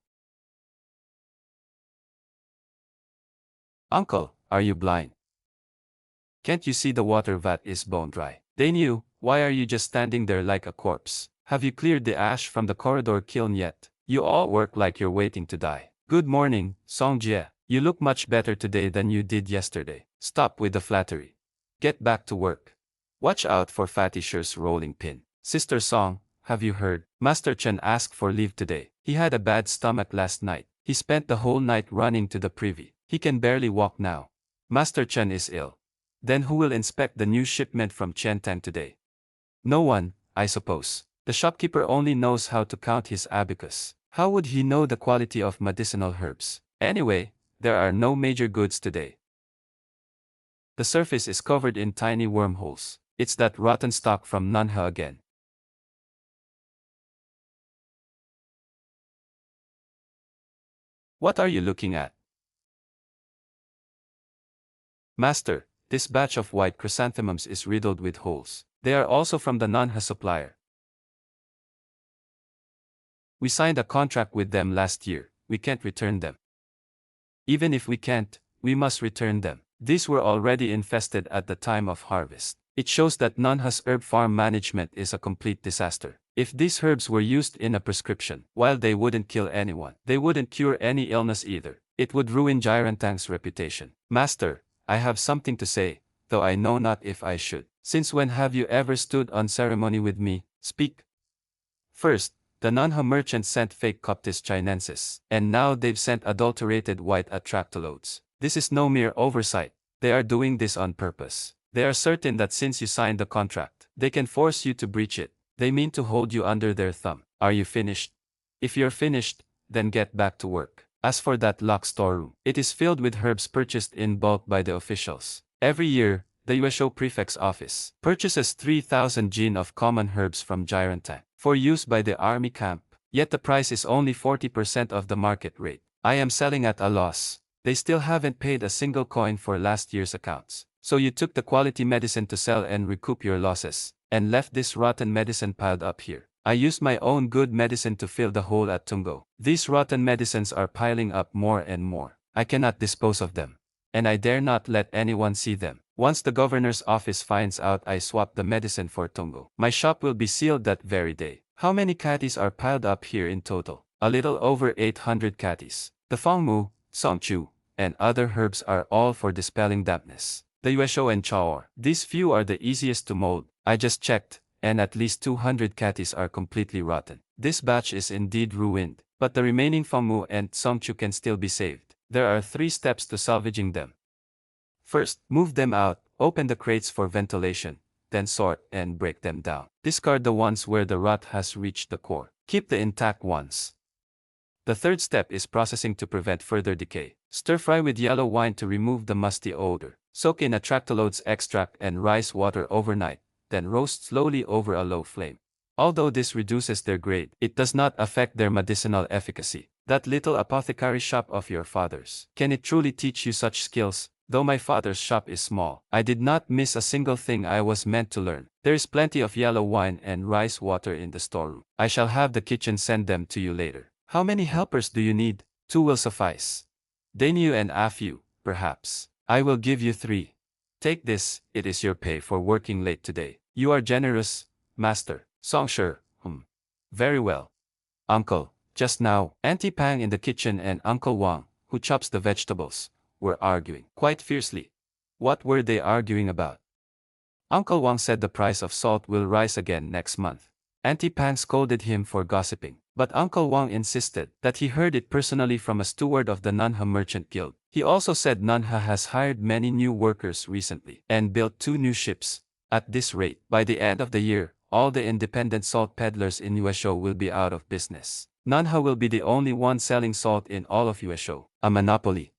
Uncle, are you blind? Can't you see the water vat is bone dry? They knew. Why are you just standing there like a corpse? Have you cleared the ash from the corridor kiln yet? You all work like you're waiting to die. Good morning, Song Jie. You look much better today than you did yesterday. Stop with the flattery. Get back to work. Watch out for Fatty Sher's rolling pin. Sister Song, have you heard? Master Chen asked for leave today. He had a bad stomach last night. He spent the whole night running to the privy. He can barely walk now. Master Chen is ill. Then who will inspect the new shipment from Chentang today? No one, I suppose. The shopkeeper only knows how to count his abacus. How would he know the quality of medicinal herbs? Anyway, there are no major goods today. The surface is covered in tiny wormholes. It's that rotten stock from Nanha again. What are you looking at? Master, this batch of white chrysanthemums is riddled with holes. They are also from the Nanha supplier. We signed a contract with them last year. We can't return them. Even if we can't, we must return them. These were already infested at the time of harvest. It shows that Nanha's herb farm management is a complete disaster. If these herbs were used in a prescription, while they wouldn't kill anyone, they wouldn't cure any illness either. It would ruin Gyrantang's reputation. Master, I have something to say, though I know not if I should. Since when have you ever stood on ceremony with me? Speak. First, the Nanha merchants sent fake Coptis chinensis, and now they've sent adulterated white atractolodes. This is no mere oversight. They are doing this on purpose. They are certain that since you signed the contract, they can force you to breach it. They mean to hold you under their thumb. Are you finished? If you're finished, then get back to work. As for that locked storeroom, it is filled with herbs purchased in bulk by the officials. Every year, The USO Prefect's Office purchases 3,000 jin of common herbs from Jirantang for use by the army camp, yet the price is only 40% of the market rate. I am selling at a loss. They still haven't paid a single coin for last year's accounts. So you took the quality medicine to sell and recoup your losses, and left this rotten medicine piled up here. I used my own good medicine to fill the hole at Tungo. These rotten medicines are piling up more and more. I cannot dispose of them, and I dare not let anyone see them. Once the governor's office finds out I swapped the medicine for Tungo, my shop will be sealed that very day. How many catties are piled up here in total? A little over 800 catties. The fangmu, songchu, and other herbs are all for dispelling dampness. The yuesho and chaor. These few are the easiest to mold. I just checked, and at least 200 catties are completely rotten. This batch is indeed ruined, but the remaining fangmu and songchu can still be saved. There are 3 steps to salvaging them. First, move them out, open the crates for ventilation, then sort and break them down. Discard the ones where the rot has reached the core. Keep the intact ones. The third step is processing to prevent further decay. Stir-fry with yellow wine to remove the musty odor. Soak in atractalodes extract and rice water overnight, then roast slowly over a low flame. Although this reduces their grade, it does not affect their medicinal efficacy. That little apothecary shop of your father's. Can it truly teach you such skills? Though my father's shop is small, I did not miss a single thing I was meant to learn. There is plenty of yellow wine and rice water in the storeroom. I shall have the kitchen send them to you later. How many helpers do you need? 2 will suffice. Dainyu and Afyu, perhaps. I will give you 3. Take this, it is your pay for working late today. You are generous, master. Songsher, very well. Uncle, just now, Auntie Pang in the kitchen and Uncle Wang, who chops the vegetables, were arguing quite fiercely. What were they arguing about? Uncle Wang said the price of salt will rise again next month. Auntie Pang scolded him for gossiping, but Uncle Wang insisted that he heard it personally from a steward of the Nunha Merchant Guild. He also said Nunha has hired many new workers recently and built 2 new ships. At this rate, by the end of the year, all the independent salt peddlers in Yuesho will be out of business. Nunha will be the only one selling salt in all of Yuesho. A monopoly.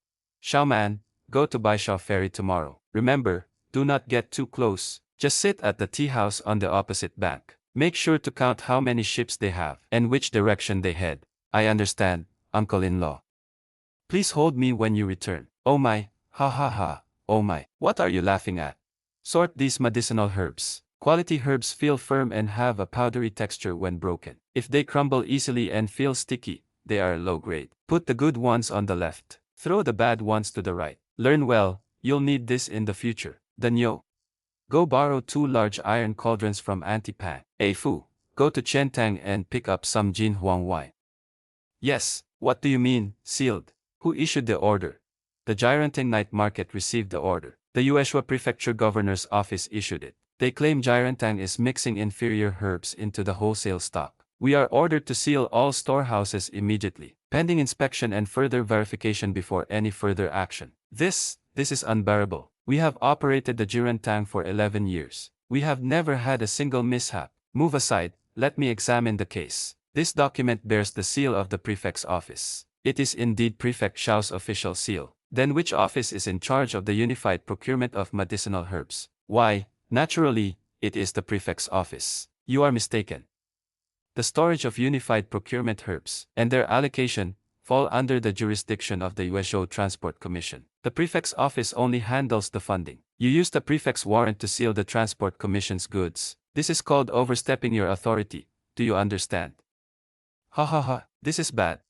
Xiaoman, go to Baisha Ferry tomorrow. Remember, do not get too close. Just sit at the tea house on the opposite bank. Make sure to count how many ships they have and which direction they head. I understand, uncle-in-law. Please hold me when you return. Oh my, ha ha ha, oh my. What are you laughing at? Sort these medicinal herbs. Quality herbs feel firm and have a powdery texture when broken. If they crumble easily and feel sticky, they are low grade. Put the good ones on the left. Throw the bad ones to the right. Learn well, you'll need this in the future. Danyo. Go borrow 2 large iron cauldrons from Auntie Pang. Fu, go to Chentang and pick up some Jin Huang wine. Yes, what do you mean, sealed? Who issued the order? The Jirantang night market received the order. The Yueshua Prefecture Governor's Office issued it. They claim Jirantang is mixing inferior herbs into the wholesale stock. We are ordered to seal all storehouses immediately, pending inspection and further verification before any further action. This is unbearable. We have operated the Jirantang for 11 years. We have never had a single mishap. Move aside, let me examine the case. This document bears the seal of the prefect's office. It is indeed Prefect Xiao's official seal. Then which office is in charge of the unified procurement of medicinal herbs? Why, naturally, it is the prefect's office. You are mistaken. The storage of unified procurement herbs and their allocation fall under the jurisdiction of the Yuesho Transport Commission. The prefect's office only handles the funding. You use the prefect's warrant to seal the Transport Commission's goods. This is called overstepping your authority. Do you understand? Ha ha ha, this is bad.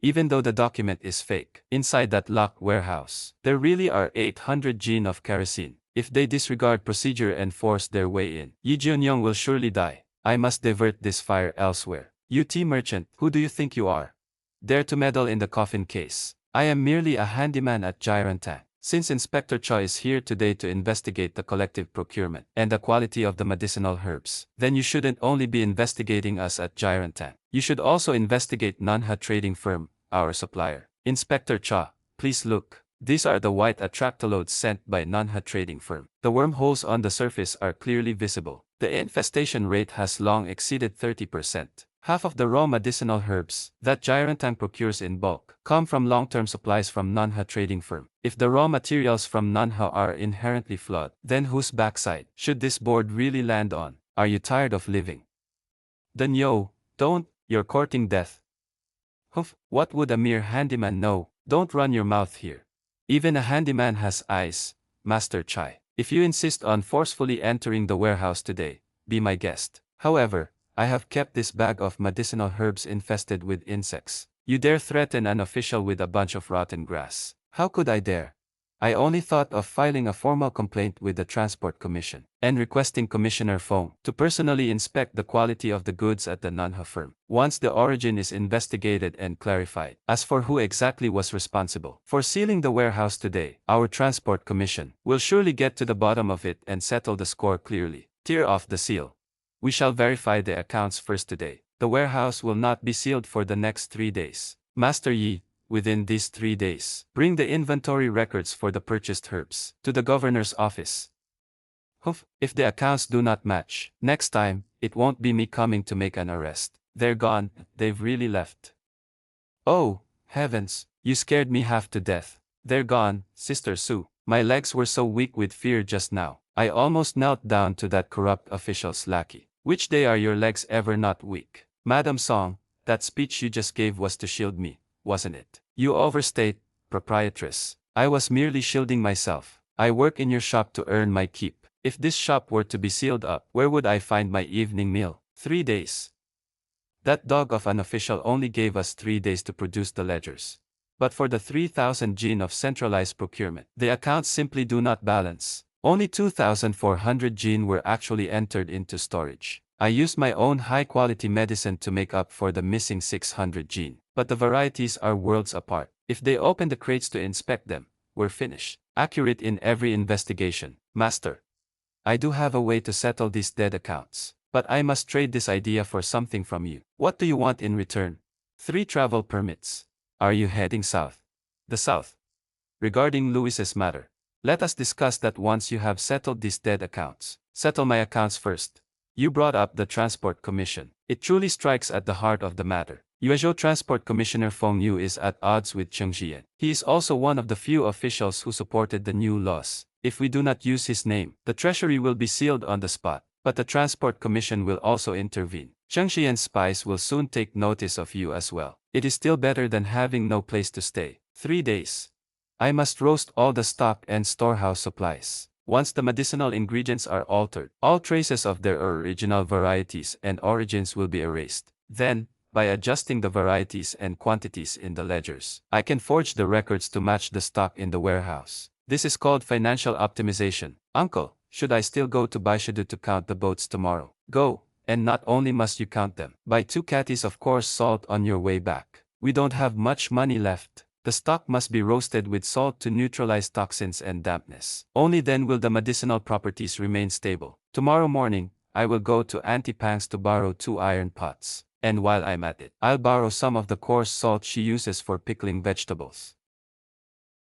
Even though the document is fake, inside that locked warehouse, there really are 800 jin of kerosene. If they disregard procedure and force their way in, Yi Junyong will surely die. I must divert this fire elsewhere. You tea merchant, who do you think you are? Dare to meddle in the coffin case. I am merely a handyman at Jirantang. Since Inspector Choi is here today to investigate the collective procurement and the quality of the medicinal herbs, then you shouldn't only be investigating us at Jirantang. You should also investigate Nunha Trading Firm, our supplier. Inspector Cha, please look. These are the white attractalodes sent by Nunha Trading Firm. The wormholes on the surface are clearly visible. The infestation rate has long exceeded 30%. Half of the raw medicinal herbs that Gyrontang procures in bulk come from long-term supplies from Nanha trading firm. If the raw materials from Nanha are inherently flawed, then whose backside should this board really land on? Are you tired of living? Then don't, you're courting death. Humph, what would a mere handyman know? Don't run your mouth here. Even a handyman has eyes, Master Chai. If you insist on forcefully entering the warehouse today, be my guest. However, I have kept this bag of medicinal herbs infested with insects. You dare threaten an official with a bunch of rotten grass? How could I dare? I only thought of filing a formal complaint with the Transport Commission and requesting Commissioner Fong to personally inspect the quality of the goods at the Nanha firm once the origin is investigated and clarified. As for who exactly was responsible for sealing the warehouse today, our Transport Commission will surely get to the bottom of it and settle the score clearly. Tear off the seal. We shall verify the accounts first today. The warehouse will not be sealed for the next 3 days. Master Yi, within these 3 days, bring the inventory records for the purchased herbs to the governor's office. Humph, if the accounts do not match, next time, it won't be me coming to make an arrest. They're gone, they've really left. Oh, heavens, you scared me half to death. They're gone, Sister Sue. My legs were so weak with fear just now, I almost knelt down to that corrupt official's lackey. Which day are your legs ever not weak? Madam Song, that speech you just gave was to shield me, wasn't it? You overstate, proprietress. I was merely shielding myself. I work in your shop to earn my keep. If this shop were to be sealed up, where would I find my evening meal? 3 days. That dog of an official only gave us 3 days to produce the ledgers. But for the 3,000 jin of centralized procurement, the accounts simply do not balance. Only 2,400 jin were actually entered into storage. I used my own high-quality medicine to make up for the missing 600 jin, but the varieties are worlds apart. If they open the crates to inspect them, we're finished. Accurate in every investigation. Master, I do have a way to settle these dead accounts, but I must trade this idea for something from you. What do you want in return? 3 travel permits. Are you heading south? The south. Regarding Louis's matter, let us discuss that once you have settled these dead accounts. Settle my accounts first. You brought up the Transport Commission. It truly strikes at the heart of the matter. Yuezhou Transport Commissioner Feng Yu is at odds with Cheng Jian. He is also one of the few officials who supported the new laws. If we do not use his name, the treasury will be sealed on the spot, but the Transport Commission will also intervene. Cheng Jian's spies will soon take notice of you as well. It is still better than having no place to stay. 3 days. I must roast all the stock and storehouse supplies. Once the medicinal ingredients are altered, all traces of their original varieties and origins will be erased. Then, by adjusting the varieties and quantities in the ledgers, I can forge the records to match the stock in the warehouse. This is called financial optimization. Uncle, should I still go to Baishidu to count the boats tomorrow? Go, and not only must you count them, buy 2 catties of coarse salt on your way back. We don't have much money left. The stock must be roasted with salt to neutralize toxins and dampness. Only then will the medicinal properties remain stable. Tomorrow morning, I will go to Auntie Pang's to borrow 2 iron pots. And while I'm at it, I'll borrow some of the coarse salt she uses for pickling vegetables.